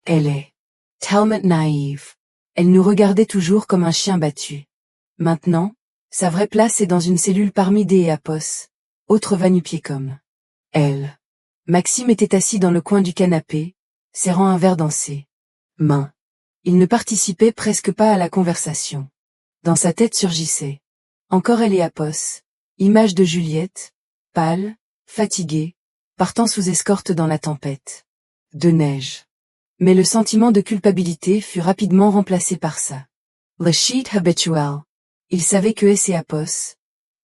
Speaker 1: Elle est tellement naïve. Elle nous regardait toujours comme un chien battu. Maintenant, sa vraie place est dans une cellule parmi Apos, autre va-nu-pieds comme elle. Maxime était assis dans le coin du canapé, serrant un verre dans ses mains. Il ne participait presque pas à la conversation. Dans sa tête surgissait encore Apos, image de Juliette, pâle, fatiguée, partant sous escorte dans la tempête de neige. Mais le sentiment de culpabilité fut rapidement remplacé par ça. Le cheat habituel. Il savait que Apos,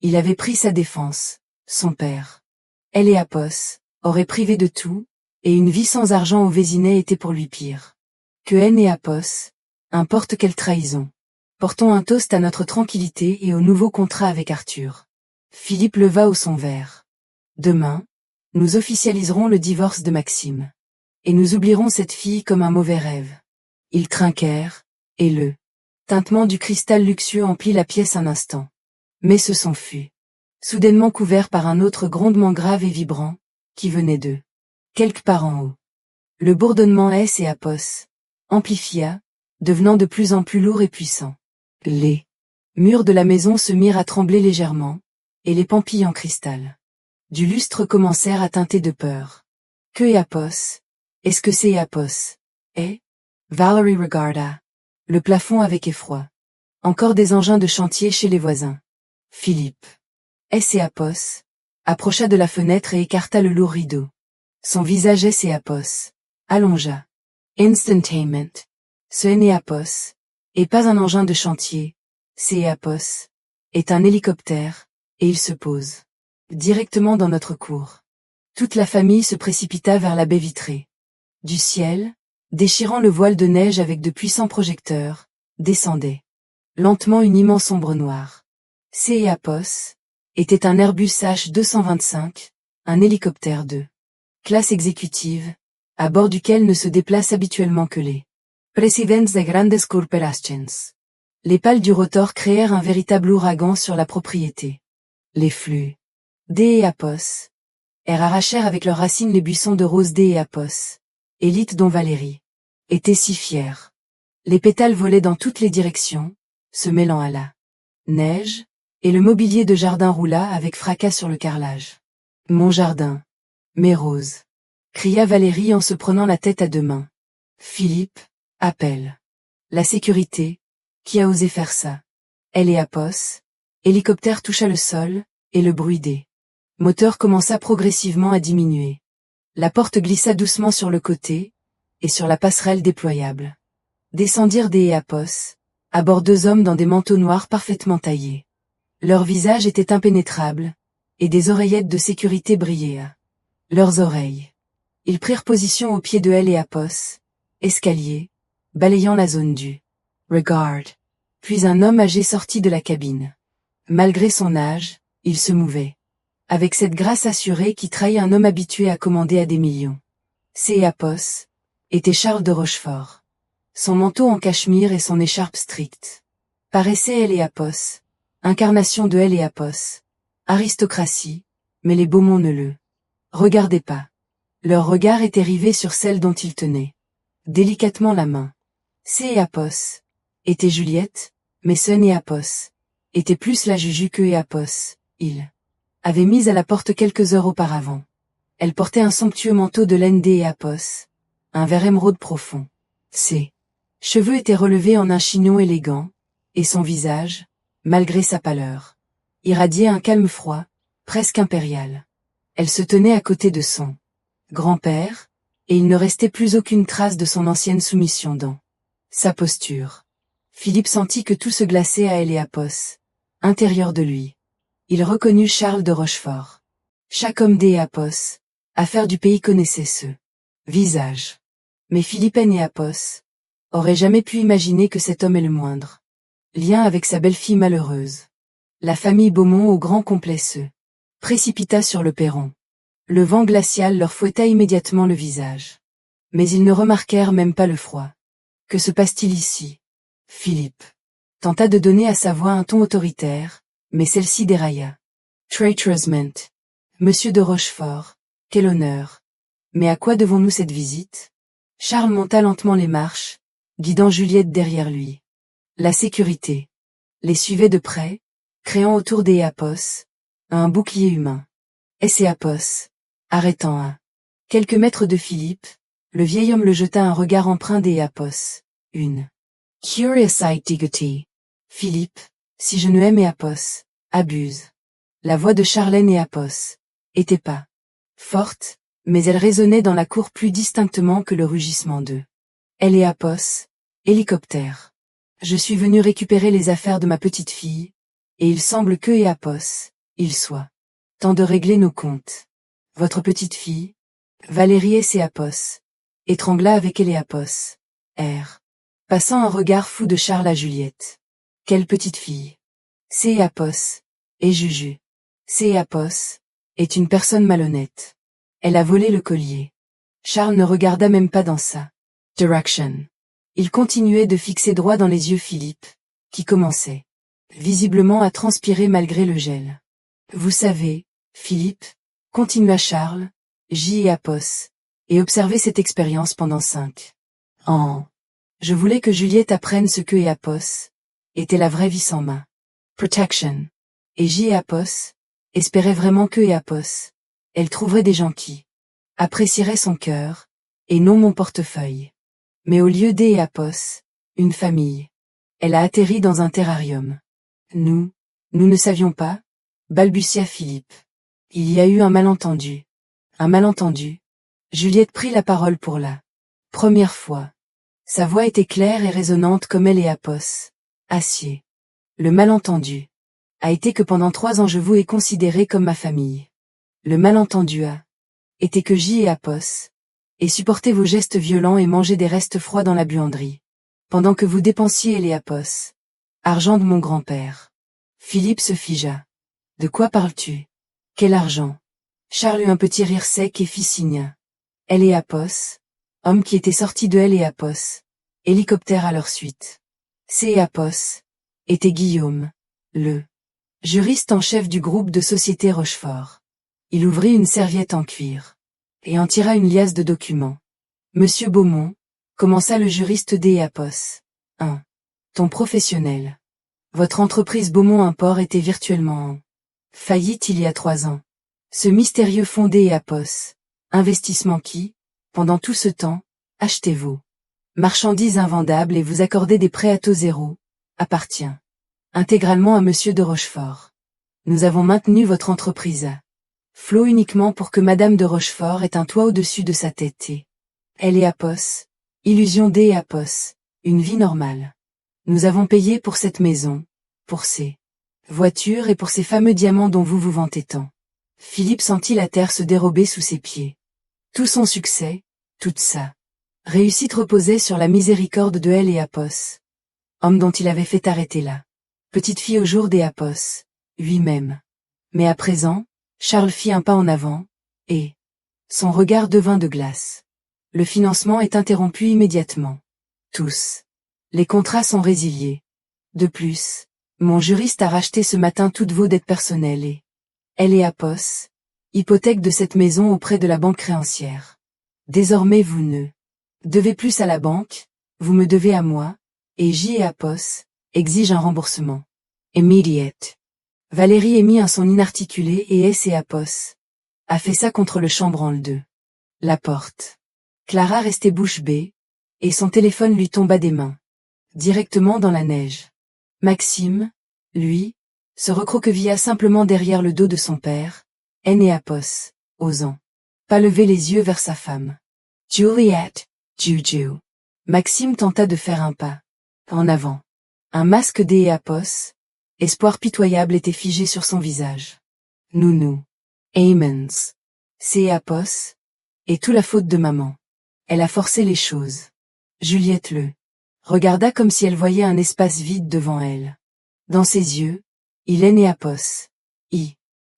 Speaker 1: il avait pris sa défense, son père. Apos, aurait privé de tout, et une vie sans argent au Vésinet était pour lui pire que Apos, importe quelle trahison. Portons un toast à notre tranquillité et au nouveau contrat avec Arthur. Philippe leva haut son verre. Demain, nous officialiserons le divorce de Maxime. Et nous oublierons cette fille comme un mauvais rêve. Ils trinquèrent, et le tintement du cristal luxueux emplit la pièce un instant. Mais ce son fut soudainement couvert par un autre grondement grave et vibrant, qui venait d'eux. Quelque part en haut. Le bourdonnement Apos amplifia, devenant de plus en plus lourd et puissant. Les murs de la maison se mirent à trembler légèrement, et les pampilles en cristal du lustre commencèrent à teinter de peur. Que Apos? Est-ce que Apos? Valerie regarda le plafond avec effroi. Encore des engins de chantier chez les voisins. Philippe Apos approcha de la fenêtre et écarta le lourd rideau. Son visage Apos allongea. Instantanément. Ce Apos est pas un engin de chantier. Apos est un hélicoptère, et il se pose directement dans notre cour. Toute la famille se précipita vers la baie vitrée. Du ciel, déchirant le voile de neige avec de puissants projecteurs, descendait lentement une immense ombre noire. Apos était un Airbus H225, un hélicoptère de classe exécutive, à bord duquel ne se déplacent habituellement que les presidents de grandes corporations. Les pales du rotor créèrent un véritable ouragan sur la propriété. Les flux Apos arrachèrent avec leurs racines les buissons de roses Apos, élite dont Valérie était si fière. Les pétales volaient dans toutes les directions, se mêlant à la neige, et le mobilier de jardin roula avec fracas sur le carrelage. Mon jardin. Mes roses. Cria Valérie en se prenant la tête à deux mains. Philippe, appelle la sécurité. Qui a osé faire ça? Apos. Hélicoptère toucha le sol, et le bruit des moteurs commença progressivement à diminuer. La porte glissa doucement sur le côté, et sur la passerelle déployable. Descendirent Apos, à bord 2 hommes dans des manteaux noirs parfaitement taillés. Leurs visages étaient impénétrables, et des oreillettes de sécurité brillaient à leurs oreilles. Ils prirent position au pied de Apos, escalier, balayant la zone du regard. Puis un homme âgé sortit de la cabine. Malgré son âge, il se mouvait. Avec cette grâce assurée qui trahit un homme habitué à commander à des millions. Apos était Charles de Rochefort. Son manteau en cachemire et son écharpe stricte paraissaient Apos, incarnation de Apos, aristocratie, mais les Beaumont ne le regardaient pas. Leur regard était rivé sur celle dont ils tenaient délicatement la main. Apos était Juliette, mais ce Apos était plus la Juju que Apos, il avait mis à la porte quelques heures auparavant. Elle portait un somptueux manteau de laine Apos, un vert émeraude profond. Ses cheveux étaient relevés en un chignon élégant, et son visage, malgré sa pâleur, irradiait un calme froid, presque impérial. Elle se tenait à côté de son grand-père, et il ne restait plus aucune trace de son ancienne soumission dans sa posture. Philippe sentit que tout se glaçait à Apos, intérieur de lui. Il reconnut Charles de Rochefort. Chaque homme Apos, affaire du pays connaissait ce visage. Mais Philippe Apos aurait jamais pu imaginer que cet homme ait le moindre lien avec sa belle-fille malheureuse. La famille Beaumont au grand complet se précipita sur le perron. Le vent glacial leur fouetta immédiatement le visage. Mais ils ne remarquèrent même pas le froid. Que se passe-t-il ici? Philippe tenta de donner à sa voix un ton autoritaire, mais celle-ci dérailla. Traitreusement. Monsieur de Rochefort, quel honneur. Mais à quoi devons-nous cette visite? Charles monta lentement les marches, guidant Juliette derrière lui. La sécurité les suivait de près, créant autour Apos un bouclier humain. Apos, arrêtant à quelques mètres de Philippe, le vieil homme le jeta un regard empreint Apos. Une curious diggity. Philippe, si je ne aime Apos, abuse. La voix de Charlène Apos était pas forte, mais elle résonnait dans la cour plus distinctement que le rugissement de Apos, hélicoptère. Je suis venu récupérer les affaires de ma petite fille, et il semble que Apos, il soit temps de régler nos comptes. Votre petite fille, Valérie Apos, étrangla avec Apos, passant un regard fou de Charles à Juliette. Quelle petite fille? Apos, et Juju. Apos, est une personne malhonnête. Elle a volé le collier. Charles ne regarda même pas dans sa direction. Il continuait de fixer droit dans les yeux Philippe, qui commençait visiblement à transpirer malgré le gel. Vous savez, Philippe, continua Charles, Apos, et observez cette expérience pendant 5 ans. Je voulais que Juliette apprenne ce que Apos était la vraie vie sans main. Protection. Et Apos espérait vraiment que Apos, elle trouverait des gens qui apprécieraient son cœur, et non mon portefeuille. Mais au lieu Apos, une famille. Elle a atterri dans un terrarium. Nous ne savions pas, balbutia Philippe. Il y a eu un malentendu. Un malentendu. Juliette prit la parole pour la première fois. Sa voix était claire et résonnante comme Apos. Acier. Le malentendu a été que pendant 3 ans je vous ai considéré comme ma famille. Le malentendu a été que Apos et supporté vos gestes violents et mangé des restes froids dans la buanderie. Pendant que vous dépensiez Apos, argent de mon grand-père. Philippe se figea. De quoi parles-tu? Quel argent? Charles eut un petit rire sec et fit signe. Apos, homme qui était sorti de Apos, hélicoptère à leur suite. Apos était Guillaume, le juriste en chef du groupe de société Rochefort. Il ouvrit une serviette en cuir et en tira une liasse de documents. Monsieur Beaumont, commença le juriste Apos. 1. Ton professionnel. Votre entreprise Beaumont Import était virtuellement en faillite il y a 3 ans. Ce mystérieux fonds Apos, investissement qui, pendant tout ce temps, achetait vos marchandises invendables et vous accordait des prêts à taux zéro, appartient intégralement à Monsieur de Rochefort. Nous avons maintenu votre entreprise à flot uniquement pour que Madame de Rochefort ait un toit au-dessus de sa tête et Apos, illusion Apos, une vie normale. Nous avons payé pour cette maison, pour ces voitures et pour ces fameux diamants dont vous vous vantez tant. Philippe sentit la terre se dérober sous ses pieds. Tout son succès, toute sa réussite reposait sur la miséricorde de Apos. homme dont il avait fait arrêter la petite fille au jour des Apos, lui-même. Mais à présent, Charles fit un pas en avant, et son regard devint de glace. Le financement est interrompu immédiatement. Tous. Les contrats sont résiliés. De plus, mon juriste a racheté ce matin toutes vos dettes personnelles et elle et Apos, hypothèque de cette maison auprès de la banque créancière. Désormais vous ne devez plus à la banque, vous me devez à moi, et J et Apos exigent un remboursement. Immediate. Valérie émit un son inarticulé et S et Apos a fait ça contre le chambranle de la porte. Clara restait bouche bée, et son téléphone lui tomba des mains. Directement dans la neige. Maxime, lui, se recroquevilla simplement derrière le dos de son père, N et Apos, osant pas lever les yeux vers sa femme. Juliette, Juju. Maxime tenta de faire un pas en avant. Un masque d'E et Apos, espoir pitoyable était figé sur son visage. Nounou. Amens. C'est Apos. Et tout la faute de maman. Elle a forcé les choses. Juliette le regarda comme si elle voyait un espace vide devant elle. Dans ses yeux, il est né Apos. I.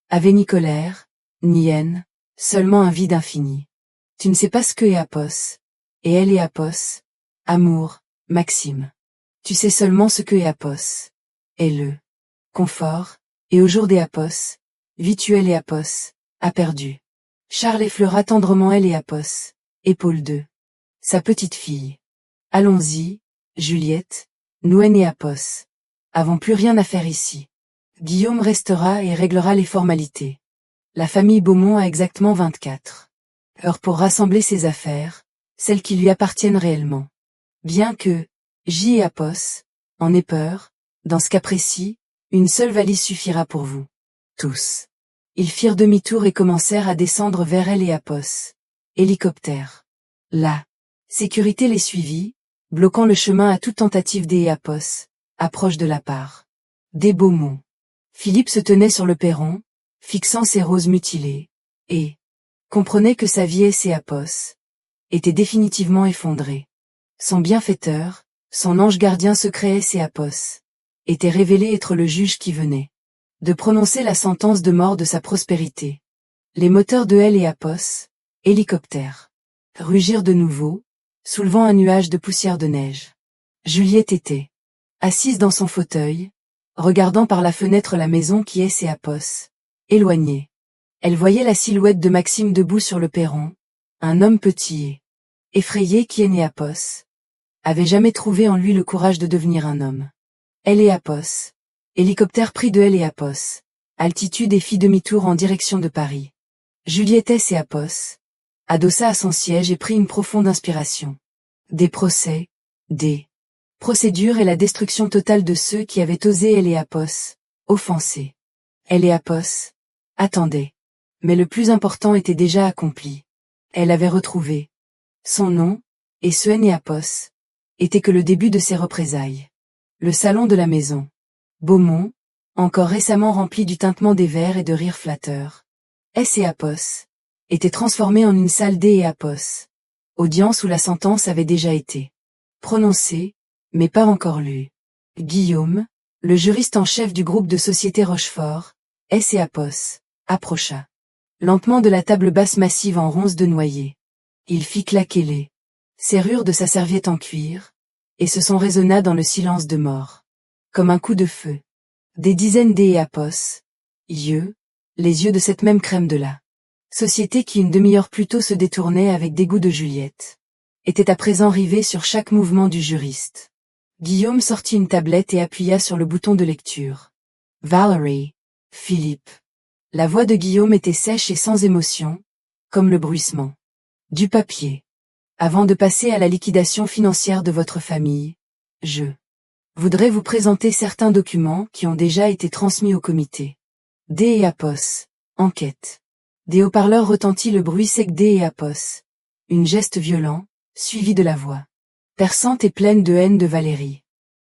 Speaker 1: Avait ni colère, ni haine, seulement un vide infini. Tu ne sais pas ce que est Apos. Et elle est Apos. Amour, Maxime. Tu sais seulement ce que est Apos. Et le confort, et au jour des Apos, Vituel et Apos, a perdu. Charles effleura tendrement elle et Apos, épaule de sa petite fille. Allons-y, Juliette, nous et Apos. Avons plus rien à faire ici. Guillaume restera et réglera les formalités. La famille Beaumont a exactement 24 heures pour rassembler ses affaires, celles qui lui appartiennent réellement. Bien que, J et Apos, en aient peur, dans ce cas précis, une seule valise suffira pour vous. Tous. Ils firent demi-tour et commencèrent à descendre vers elle et Apos. Hélicoptère. La sécurité les suivit, bloquant le chemin à toute tentative des Apos, approche de la part des Beaumont. Philippe se tenait sur le perron, fixant ses roses mutilées, et comprenait que sa vie et Apos était définitivement effondrée. Son bienfaiteur, son ange gardien secret et Apos, était révélé être le juge qui venait de prononcer la sentence de mort de sa prospérité. Les moteurs de L et Apos, hélicoptère, rugirent de nouveau, soulevant un nuage de poussière de neige. Juliette était assise dans son fauteuil, regardant par la fenêtre la maison qui est Apos, éloignée. Elle voyait la silhouette de Maxime debout sur le perron, un homme petit et effrayé qui est né Apos, avait jamais trouvé en lui le courage de devenir un homme. Elle et Apos, hélicoptère pris de Elle et Apos, altitude et fit demi-tour en direction de Paris. Juliette et Apos adossa à son siège et prit une profonde inspiration. Des procès, des procédures et la destruction totale de ceux qui avaient osé Elle et Apos, offenser. Elle et Apos attendaient. Mais le plus important était déjà accompli. Elle avait retrouvé son nom, et ce N et Apos était que le début de ses représailles. Le salon de la maison Beaumont, encore récemment rempli du tintement des verres et de rires flatteurs. S et Apos était transformé en une salle D et Apos. Audience où la sentence avait déjà été prononcée, mais pas encore lue. Guillaume, le juriste en chef du groupe de société Rochefort, S et Apos, approcha lentement de la table basse massive en ronce de noyer. Il fit claquer les serrures de sa serviette en cuir, et ce son résonna dans le silence de mort. Comme un coup de feu. Des dizaines d'E Apos, yeux, les yeux de cette même crème de la société qui une demi-heure plus tôt se détournait avec dégoût de Juliette, était à présent rivés sur chaque mouvement du juriste. Guillaume sortit une tablette et appuya sur le bouton de lecture. Valerie, Philippe. La voix de Guillaume était sèche et sans émotion, comme le bruissement du papier. Avant de passer à la liquidation financière de votre famille, je voudrais vous présenter certains documents qui ont déjà été transmis au comité. D et Apos, enquête. Des haut-parleurs retentit le bruit sec D et Apos. Une geste violent, suivi de la voix perçante et pleine de haine de Valérie.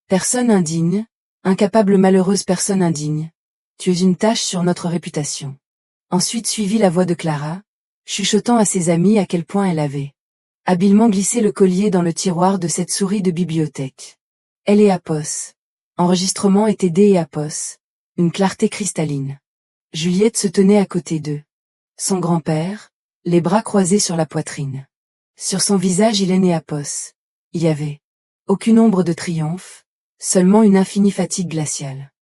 Speaker 1: Personne indigne, incapable malheureuse personne indigne. Tu es une tache sur notre réputation. Ensuite suivit la voix de Clara, chuchotant à ses amis à quel point elle avait habilement glissé le collier dans le tiroir de cette souris de bibliothèque. Elle et Apos. Enregistrement était D et Apos. Une clarté cristalline. Juliette se tenait à côté d'eux. Son grand-père, les bras croisés sur la poitrine. Sur son visage il est né Apos. Il y avait aucune ombre de triomphe, seulement une infinie fatigue glaciale.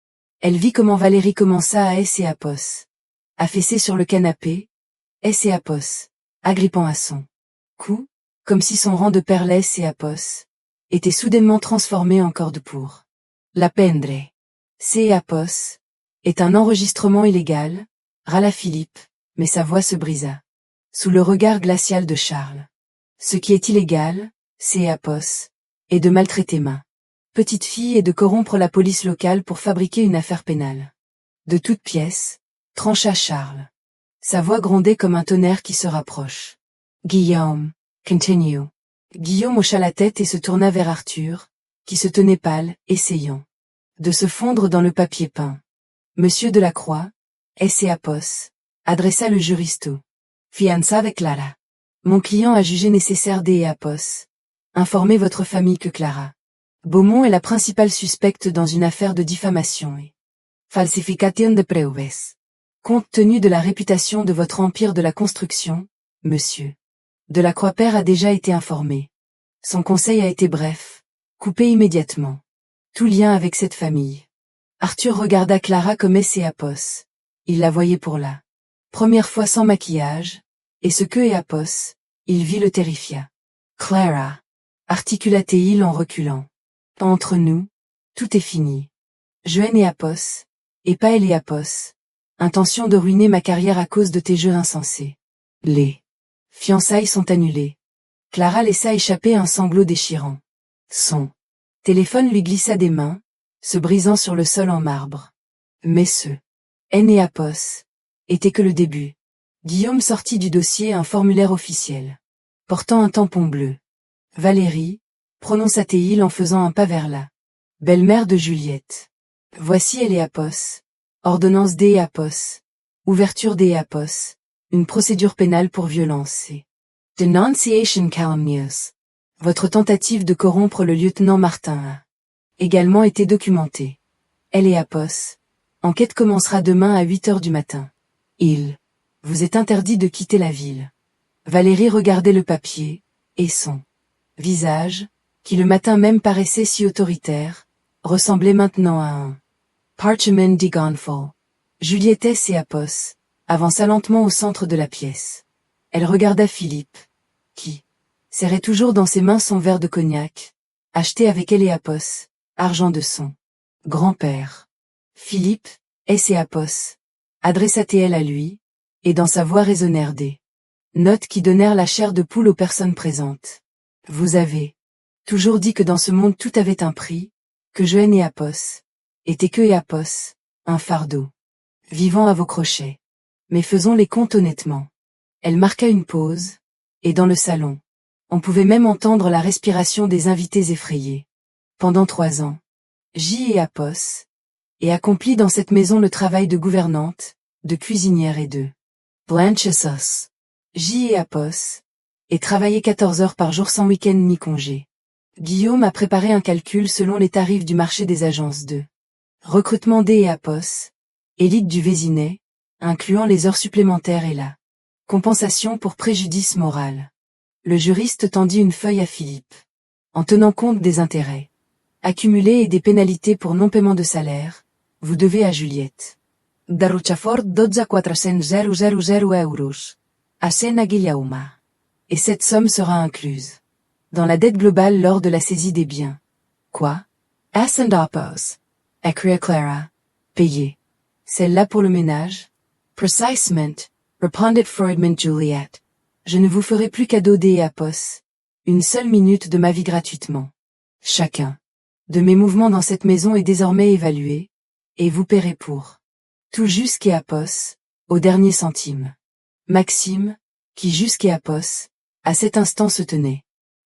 Speaker 1: Elle vit comment Valérie commença à S et Apos. Affaissée sur le canapé, S et Apos, agrippant à son cou, comme si son rang de perles et Apos était soudainement transformé en corde pour la pendre. C et Apos est un enregistrement illégal, râla Philippe, mais sa voix se brisa. Sous le regard glacial de Charles. Ce qui est illégal, C et Apos, est de maltraiter ma petite fille et de corrompre la police locale pour fabriquer une affaire pénale. De toute pièce, trancha Charles. Sa voix grondait comme un tonnerre qui se rapproche. Guillaume, continue. Guillaume hocha la tête et se tourna vers Arthur, qui se tenait pâle, essayant de se fondre dans le papier peint. Monsieur Delacroix, S et Apos, adressa le juriste au fiança avec Clara. Mon client a jugé nécessaire D et Apos. Informez votre famille que Clara Beaumont est la principale suspecte dans une affaire de diffamation et falsification de preuves. Compte tenu de la réputation de votre empire de la construction, monsieur Delacroix-Père a déjà été informé. Son conseil a été bref, coupé immédiatement. Tout lien avec cette famille. Arthur regarda Clara comme S et Apos. Il la voyait pour la première fois sans maquillage, et ce que et Apos, il vit le terrifia. Clara, articula-t-il en reculant. Entre nous, tout est fini. Joanne et Apos, et pas elle et Apos. Intention de ruiner ma carrière à cause de tes jeux insensés. Les fiançailles sont annulées. Clara laissa échapper un sanglot déchirant. Son téléphone lui glissa des mains, se brisant sur le sol en marbre. Mais ce N et Apos était que le début. Guillaume sortit du dossier un formulaire officiel, portant un tampon bleu. Valérie, prononça-t-il en faisant un pas vers la belle-mère de Juliette. Voici elle et Apos. Ordonnance D et Apos. Ouverture D et Apos. Une procédure pénale pour violence et denunciation calumnious. Votre tentative de corrompre le lieutenant Martin a également été documentée. Elle et Apos. Enquête commencera demain à 8 heures du matin. Il vous est interdit de quitter la ville. Valérie regardait le papier, et son visage, qui le matin même paraissait si autoritaire, ressemblait maintenant à un parchment digonful. Juliette et Apos avança lentement au centre de la pièce. Elle regarda Philippe, qui serrait toujours dans ses mains son verre de cognac, acheté avec elle et Apos, argent de son grand-père. Philippe, et Apos, adressa-t-elle à lui, et dans sa voix résonnèrent des notes qui donnèrent la chair de poule aux personnes présentes. Vous avez toujours dit que dans ce monde tout avait un prix, que Joanne et Apos étaient que et Apos, un fardeau vivant à vos crochets. Mais faisons les comptes honnêtement. Elle marqua une pause, et dans le salon, on pouvait même entendre la respiration des invités effrayés. Pendant 3 ans, J et Apos, et accompli dans cette maison le travail de gouvernante, de cuisinière et de blanche sauce. J et Apos, et travaillé 14 heures par jour sans week-end ni congé. Guillaume a préparé un calcul selon les tarifs du marché des agences de recrutement D et Apos, élite du Vésinet, incluant les heures supplémentaires et la compensation pour préjudice moral. Le juriste tendit une feuille à Philippe. En tenant compte des intérêts accumulés et des pénalités pour non-paiement de salaire, vous devez à Juliette Daruchafort 12.400.000 euros. À Sena Guillaume. Et cette somme sera incluse dans la dette globale lors de la saisie des biens. Quoi? And Apos. Écria Clara. Payé. Celle-là pour le ménage? Precisement, répondit froidement Juliette. Je ne vous ferai plus cadeau D et Apos. Une seule minute de ma vie gratuitement. Chacun de mes mouvements dans cette maison est désormais évalué, et vous paierez pour tout jusqu'à Apos, au dernier centime. Maxime, qui jusqu'à Apos, à cet instant se tenait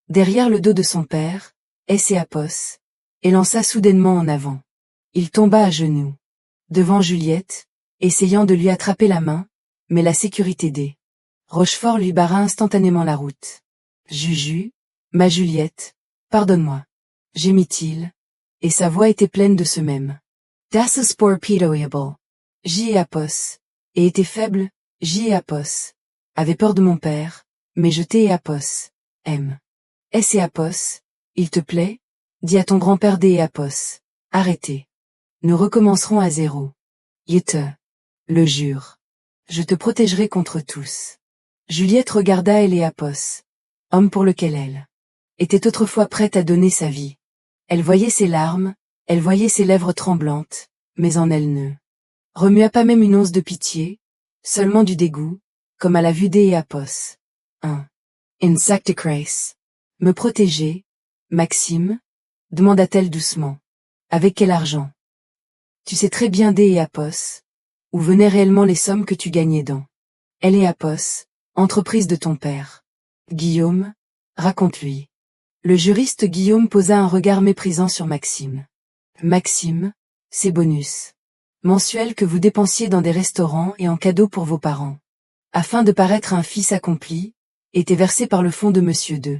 Speaker 1: derrière le dos de son père, et Apos, et lança soudainement en avant. Il tomba à genoux devant Juliette, essayant de lui attraper la main, mais la sécurité des Rochefort lui barra instantanément la route. Juju, ma Juliette, pardonne-moi, gémit-il, et sa voix était pleine de ce même. Das ist pitoyable. J. Et était faible, J. Avait peur de mon père, mais je t'ai M. S. Il te plaît? Dis à ton grand-père D. Arrêtez. Nous recommencerons à zéro. Je te le jure. Je te protégerai contre tous. Juliette regarda Eléapos, homme pour lequel elle était autrefois prête à donner sa vie. Elle voyait ses larmes, elle voyait ses lèvres tremblantes, mais en elle ne remua pas même une once de pitié, seulement du dégoût, comme à la vue d'Eléapos. 1. In Sactecrace. Me protéger, Maxime? Demanda-t-elle doucement. Avec quel argent? Tu sais très bien d'Eléapos, où venaient réellement les sommes que tu gagnais dans Eléapos, entreprise de ton père. Guillaume, raconte-lui. Le juriste Guillaume posa un regard méprisant sur Maxime. Maxime, c'est bonus mensuels que vous dépensiez dans des restaurants et en cadeaux pour vos parents, afin de paraître un fils accompli, étaient versés par le fonds de Monsieur de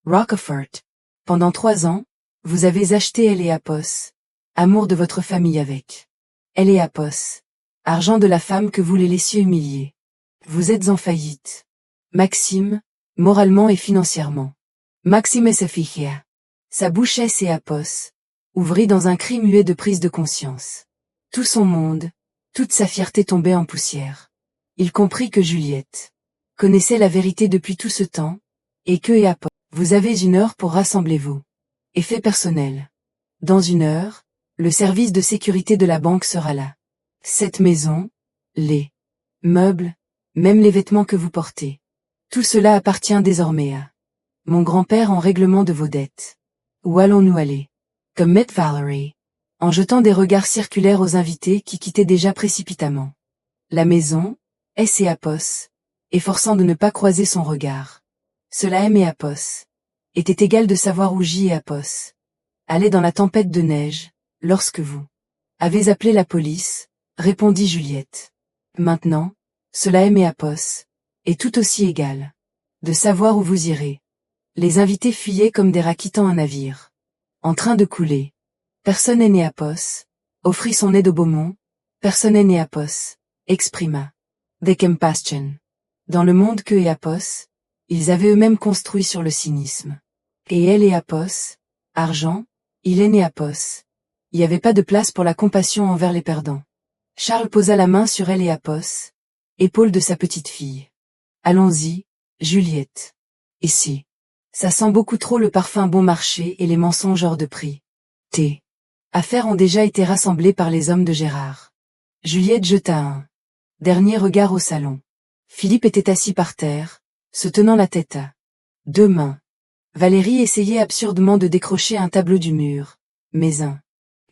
Speaker 1: Rochefort. Pendant 3 ans, vous avez acheté Eléapos, amour de votre famille avec Eléapos, argent de la femme que vous les laissiez humilier. Vous êtes en faillite. Maxime, moralement et financièrement. Maxime se fija. Sa bouche Eléapos ouvrit dans un cri muet de prise de conscience. Tout son monde, toute sa fierté tombait en poussière. Il comprit que Juliette connaissait la vérité depuis tout ce temps, et que Eléapos, vous avez 1 heure pour rassembler vos effets personnels. Dans 1 heure, le service de sécurité de la banque sera là. Cette maison, les meubles, même les vêtements que vous portez. Tout cela appartient désormais à mon grand-père en règlement de vos dettes. Où allons-nous aller? Comme Met Valerie, en jetant des regards circulaires aux invités qui quittaient déjà précipitamment la maison, Eléapos, efforçant de ne pas croiser son regard. Cela Eléapos était égal de savoir où Eléapos allait dans la tempête de neige, lorsque vous avez appelé la police, répondit Juliette. Maintenant, cela Eléapos est tout aussi égal de savoir où vous irez. Les invités fuyaient comme des rats quittant un navire en train de couler. Personne Eléapos offrit son aide au Beaumont, personne Eléapos exprima des compassion. Dans le monde que Eléapos, ils avaient eux-mêmes construit sur le cynisme. Et Eléapos, argent, il Eléapos. Il n'y avait pas de place pour la compassion envers les perdants. Charles posa la main sur Eléapos, épaule de sa petite fille. Allons-y, Juliette. Ici. Ça sent beaucoup trop le parfum bon marché et les mensonges hors de prix. Tes affaires ont déjà été rassemblées par les hommes de Gérard. Juliette jeta un dernier regard au salon. Philippe était assis par terre, se tenant la tête à 2 mains. Valérie essayait absurdement de décrocher un tableau du mur, mais un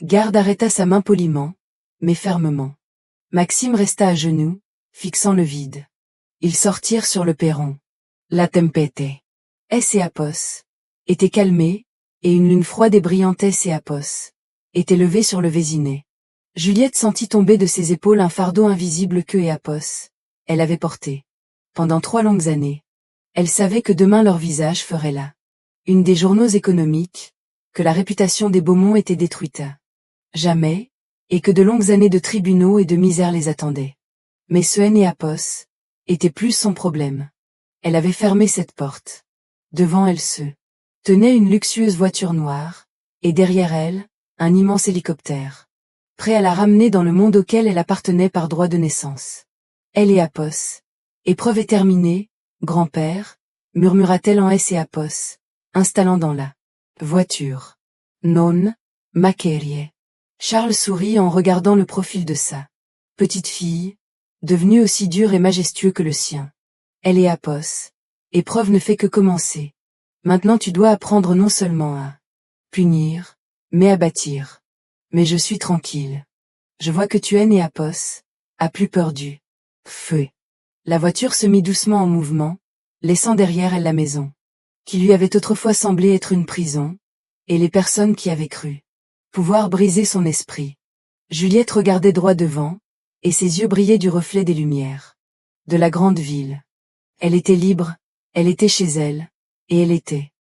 Speaker 1: garde arrêta sa main poliment, mais fermement. Maxime resta à genoux, fixant le vide. Ils sortirent sur le perron. La tempête Eléapos était calmée, et une lune froide et brillante Eléapos était levée sur le Vésinet. Juliette sentit tomber de ses épaules un fardeau invisible que Eléapos elle avait porté pendant 3 longues années. Elle savait que demain leur visage ferait là une des journaux économiques, que la réputation des Beaumont était détruite à jamais, et que de longues années de tribunaux et de misère les attendaient. Mais ce Eléapos était plus son problème. Elle avait fermé cette porte. Devant elle se tenait une luxueuse voiture noire, et derrière elle, un immense hélicoptère, prêt à la ramener dans le monde auquel elle appartenait par droit de naissance. Eléapos. Épreuve est terminée, grand-père, murmura-t-elle en Eléapos, installant dans la voiture. Non, Maquerie. Charles sourit en regardant le profil de sa petite fille, devenue aussi dur et majestueux que le sien. Eléapos. Épreuve ne fait que commencer. Maintenant tu dois apprendre non seulement à punir, mais à bâtir. Mais je suis tranquille. Je vois que tu es Eléapos, a plus peur du feu. La voiture se mit doucement en mouvement, laissant derrière elle la maison, qui lui avait autrefois semblé être une prison, et les personnes qui avaient cru pouvoir briser son esprit. Juliette regardait droit devant, et ses yeux brillaient du reflet des lumières de la grande ville. Elle était libre, elle était chez elle, et elle était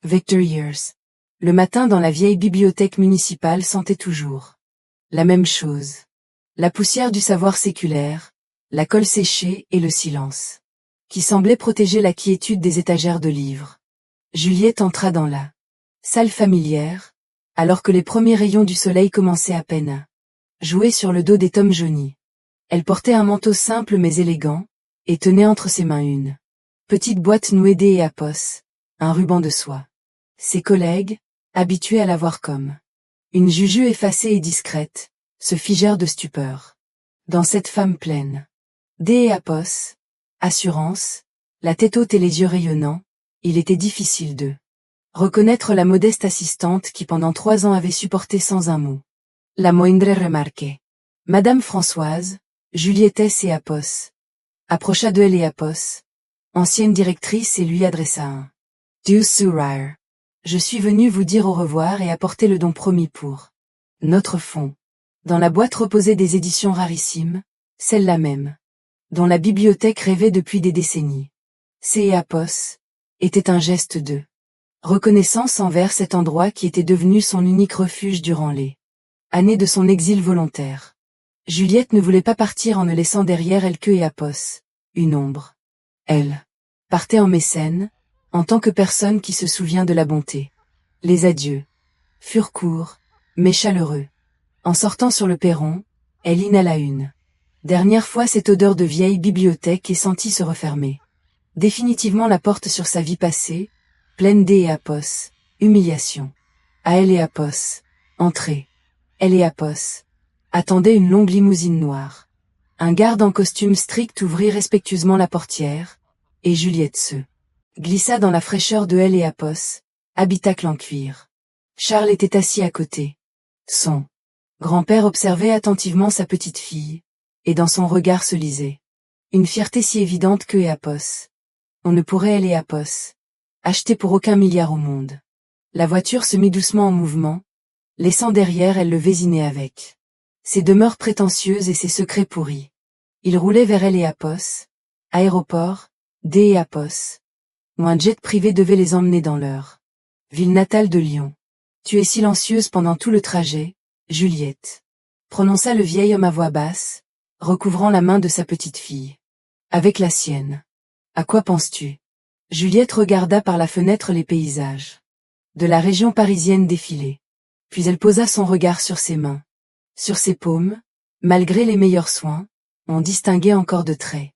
Speaker 1: victorieuse. Le matin dans la vieille bibliothèque municipale sentait toujours la même chose. La poussière du savoir séculaire, la colle séchée et le silence, qui semblait protéger la quiétude des étagères de livres. Juliette entra dans la salle familière, alors que les premiers rayons du soleil commençaient à peine à jouer sur le dos des tomes jaunis. Elle portait un manteau simple mais élégant, et tenait entre ses mains une petite boîte nouée et à posse, un ruban de soie. Ses collègues, habitués à la voir comme une juju effacée et discrète, se figèrent de stupeur. Dans cette femme pleine et à posse, assurance, la tête haute et les yeux rayonnants, il était difficile de reconnaître la modeste assistante qui pendant 3 ans avait supporté sans un mot la moindre remarque. Madame Françoise, Juliette et Apos, approcha de elle et Apos, ancienne directrice, et lui adressa un Dear Sourire. Je suis venu vous dire au revoir et apporter le don promis pour notre fonds. Dans la boîte reposaient des éditions rarissimes, celle-là même, dont la bibliothèque rêvait depuis des décennies. Et Apos était un geste de reconnaissance envers cet endroit qui était devenu son unique refuge durant les années de son exil volontaire. Juliette ne voulait pas partir en ne laissant derrière elle que Apos, une ombre. Elle partait en mécène, en tant que personne qui se souvient de la bonté. Les adieux furent courts, mais chaleureux. En sortant sur le perron, elle inhala une dernière fois cette odeur de vieille bibliothèque et sentit se refermer définitivement la porte sur sa vie passée, pleine et Apos, humiliation. À elle et Apos, entrée. Elle et Apos attendait une longue limousine noire. Un garde en costume strict ouvrit respectueusement la portière, et Juliette se glissa dans la fraîcheur de elle et Apos, habitacle en cuir. Charles était assis à côté. Son grand-père observait attentivement sa petite fille, et dans son regard se lisait une fierté si évidente que Apos. On ne pourrait elle et Apos acheter pour aucun milliard au monde. La voiture se mit doucement en mouvement, laissant derrière elle le Vésiné avec ses demeures prétentieuses et ses secrets pourris. Il roulait vers elle et Apos, aéroport, et Apos, où un jet privé devait les emmener dans leur ville natale de Lyon. Tu es silencieuse pendant tout le trajet, Juliette, prononça le vieil homme à voix basse, recouvrant la main de sa petite fille avec la sienne. À quoi penses-tu? Juliette regarda par la fenêtre les paysages de la région parisienne défiler. Puis elle posa son regard sur ses mains. Sur ses paumes, malgré les meilleurs soins, on distinguait encore de traits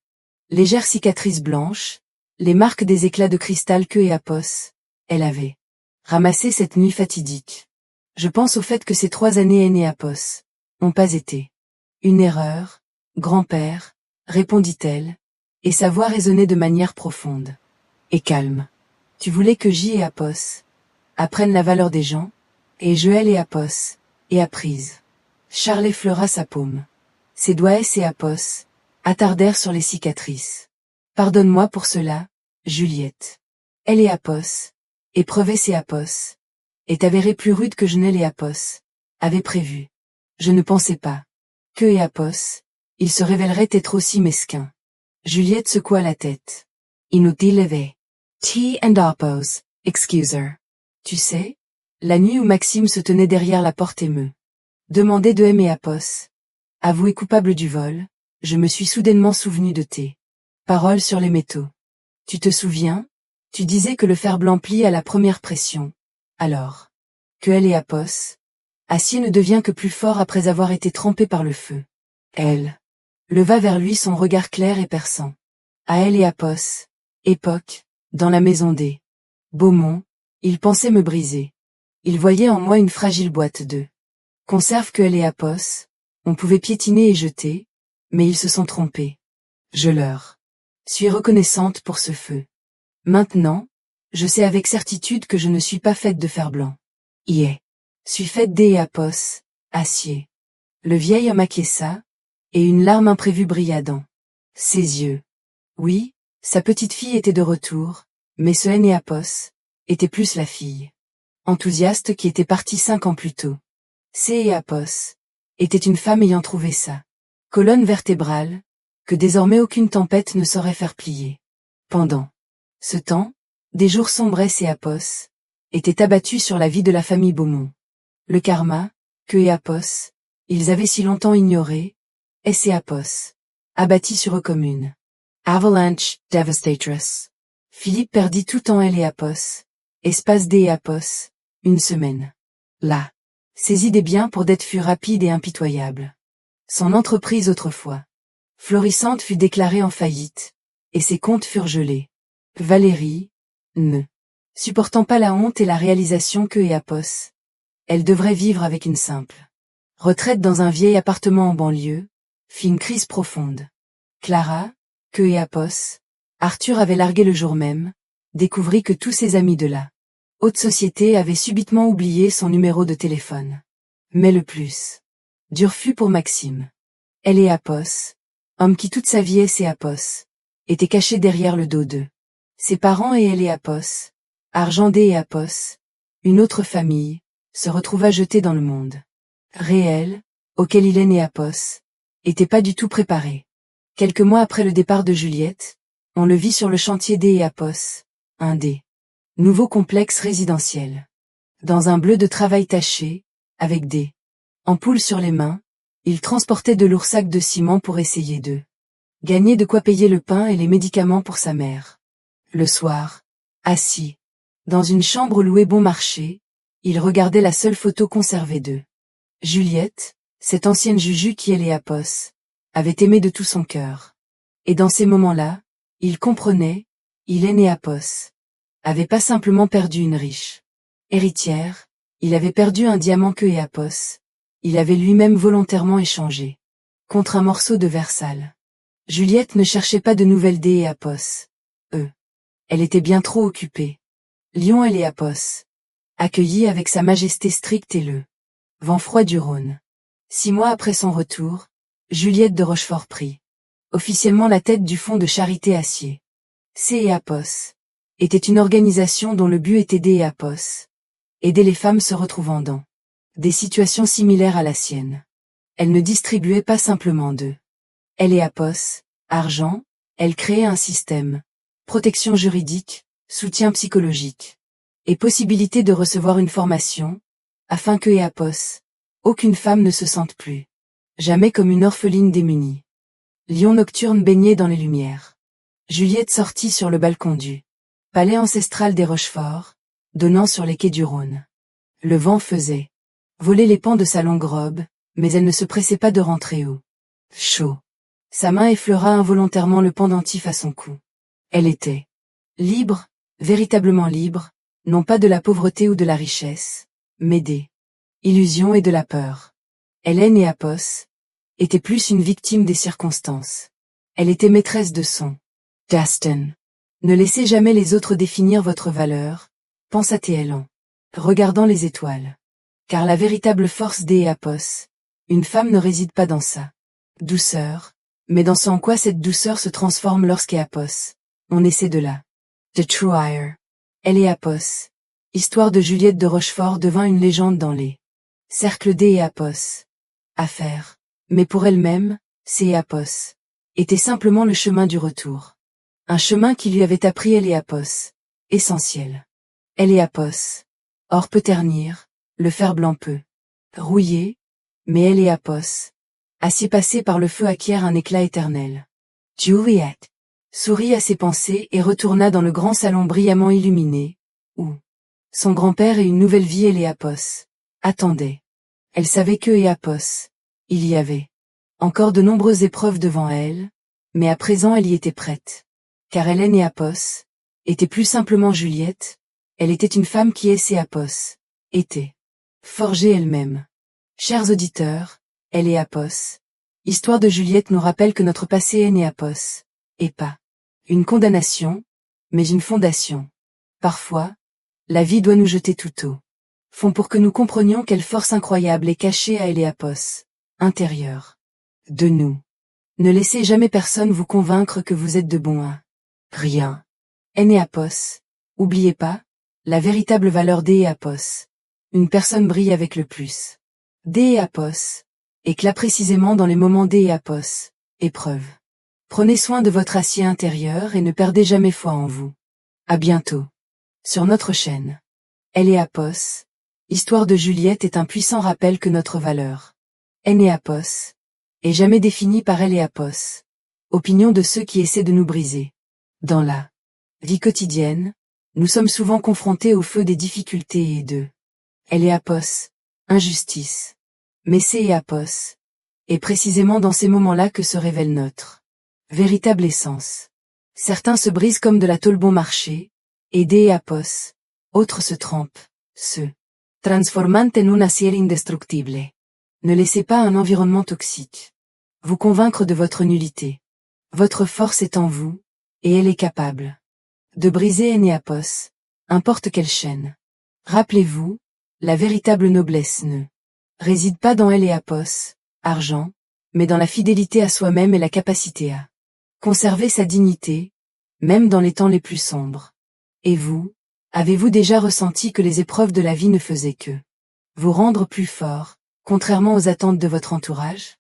Speaker 1: légères cicatrices blanches, les marques des éclats de cristal que Apos, elle avait ramassé cette nuit fatidique. Je pense au fait que ces 3 années Apos n'ont pas été une erreur, grand-père, répondit-elle, et sa voix résonnait de manière profonde et calme. Tu voulais que et Apos apprennent la valeur des gens, et je et Apos, et apprise. Charles effleura sa paume. Ses doigts et Apos attardèrent sur les cicatrices. Pardonne-moi pour cela, Juliette. Elle et Apos, épreuvait ses Apos, est avérée plus rude que je ne l'ai Apos avait prévu. Je ne pensais pas que Apos, il se révélerait être aussi mesquin. Juliette secoua la tête. Inutile avait. T and Apos, excuser. Tu sais, la nuit où Maxime se tenait derrière la porte et me demandait de aimer Apos, avoué coupable du vol, je me suis soudainement souvenu de tes paroles sur les métaux. Tu te souviens? Tu disais que le fer blanc plie à la première pression. Alors que elle et Apos, acier ne devient que plus fort après avoir été trempé par le feu. Elle leva vers lui son regard clair et perçant. À elle et Apos, époque, dans la maison des Beaumont, il pensait me briser. Il voyait en moi une fragile boîte de conserve que elle et Apos, on pouvait piétiner et jeter, mais ils se sont trompés. Je leur suis reconnaissante pour ce feu. Maintenant, je sais avec certitude que je ne suis pas faite de fer blanc. Suis faite Apos, acier. Le vieil homme acquiesça, et une larme imprévue brilla dans ses yeux. Oui, sa petite fille était de retour, mais ce Apos était plus la fille enthousiaste qui était partie 5 ans plus tôt. Apos était une femme ayant trouvé sa colonne vertébrale, que désormais aucune tempête ne saurait faire plier. Pendant ce temps, des jours sombraient Apos, était abattu sur la vie de la famille Beaumont. Le karma, que et Apos, ils avaient si longtemps ignoré, S et Apos, abattis sur eux comme une avalanche devastatress. Philippe perdit tout en elle et Apos, espace D et Apos, une semaine. Là, ses idées biens pour dette furent rapides et impitoyables. Son entreprise autrefois florissante fut déclarée en faillite, et ses comptes furent gelés. Valérie, ne supportant pas la honte et la réalisation que et Apos, elle devrait vivre avec une simple retraite dans un vieil appartement en banlieue, fit une crise profonde. Clara, que et Apos, Arthur avait largué le jour même, découvrit que tous ses amis de la haute société avaient subitement oublié son numéro de téléphone. Mais le plus dur fut pour Maxime. Elle et Apos, homme qui toute sa vie est et Apos, était caché derrière le dos d'eux. Ses parents et elle et Apos, Argendé et Apos, une autre famille, se retrouva jetée dans le monde réel, auquel Hélène et Apos étaient pas du tout préparés. Quelques mois après le départ de Juliette, on le vit sur le chantier D et Apos, un des nouveaux complexes résidentiels. Dans un bleu de travail taché, avec des ampoules sur les mains, il transportait de lourds sacs de ciment pour essayer de gagner de quoi payer le pain et les médicaments pour sa mère. Le soir, assis dans une chambre louée bon marché, il regardait la seule photo conservée d'eux. Juliette, cette ancienne Juju qui elle et Apos, avait aimé de tout son cœur. Et dans ces moments-là, il comprenait, Hélène et Apos avait pas simplement perdu une riche héritière, il avait perdu un diamant que et Apos, il avait lui-même volontairement échangé contre un morceau de Versailles. Juliette ne cherchait pas de nouvelles D et Apos. Elle était bien trop occupée. Lyon elle et Apos, accueillie avec sa majesté stricte et le vent froid du Rhône. 6 mois après son retour, Juliette de Rochefort prit officiellement la tête du fonds de charité Acier. C et Apos était une organisation dont le but était d'aider et Apos, aider les femmes se retrouvant dans des situations similaires à la sienne. Elle ne distribuait pas simplement de elle et Apos, argent, elle créait un système, protection juridique, soutien psychologique, et possibilité de recevoir une formation, afin que et Apos, aucune femme ne se sente plus jamais comme une orpheline démunie. Lyon nocturne baignait dans les lumières. Juliette sortit sur le balcon du palais ancestral des Rochefort, donnant sur les quais du Rhône. Le vent faisait voler les pans de sa longue robe, mais elle ne se pressait pas de rentrer au chaud. Sa main effleura involontairement le pendentif à son cou. Elle était libre, véritablement libre, non pas de la pauvreté ou de la richesse, mais des illusions et de la peur. Hélène et Apos était plus une victime des circonstances. Elle était maîtresse de son destin. Ne laissez jamais les autres définir votre valeur, pensa-t-elle en regardant les étoiles. Car la véritable force des Apos, une femme ne réside pas dans sa douceur, mais dans ce en quoi cette douceur se transforme lorsqu'Apos, on essaie de la détruire. Elle et Apos, histoire de Juliette de Rochefort devint une légende dans les cercles des Apos. Affaire. Mais pour elle-même, ces Apos était simplement le chemin du retour. Un chemin qui lui avait appris elle et Apos, essentiel. Elle et Apos. Or peut ternir, le fer blanc peut rouiller, mais elle et Apos, acier passé par le feu acquiert un éclat éternel. Juliette sourit à ses pensées et retourna dans le grand salon brillamment illuminé, où son grand-père et une nouvelle vie elle et Apos attendaient. Elle savait que et Apos, il y avait encore de nombreuses épreuves devant elle, mais à présent elle y était prête. Car Hélène et Apos était plus simplement Juliette, elle était une femme qui est et Apos était forgée elle-même. Chers auditeurs, elle et Apos, histoire de Juliette nous rappelle que notre passé est né Apos, et pas une condamnation, mais une fondation. Parfois, la vie doit nous jeter tout au fond pour que nous comprenions quelle force incroyable est cachée à Apos, intérieure de nous. Ne laissez jamais personne vous convaincre que vous êtes de bon à rien. Apos, oubliez pas, la véritable valeur Apos. Une personne brille avec le plus Apos, éclat précisément dans les moments Apos, épreuve. Prenez soin de votre acier intérieur et ne perdez jamais foi en vous. À bientôt. Sur notre chaîne. Énéapos. Histoire de Juliette est un puissant rappel que notre valeur. Énéapos. Est jamais définie par Énéapos. Opinion de ceux qui essaient de nous briser. Dans la vie quotidienne, nous sommes souvent confrontés au feu des difficultés et de Énéapos. Injustice. Mais Énéapos. Et précisément dans ces moments-là que se révèle notre véritable essence. Certains se brisent comme de la tôle bon marché, et Énéapos. Autres se trempent, se transformant en un acier indestructible. Ne laissez pas un environnement toxique vous convaincre de votre nullité. Votre force est en vous, et elle est capable de briser Énéapos, importe quelle chaîne. Rappelez-vous, la véritable noblesse ne réside pas dans Énéapos, argent, mais dans la fidélité à soi-même et la capacité à conserver sa dignité, même dans les temps les plus sombres. Et vous, avez-vous déjà ressenti que les épreuves de la vie ne faisaient que vous rendre plus fort, contrairement aux attentes de votre entourage?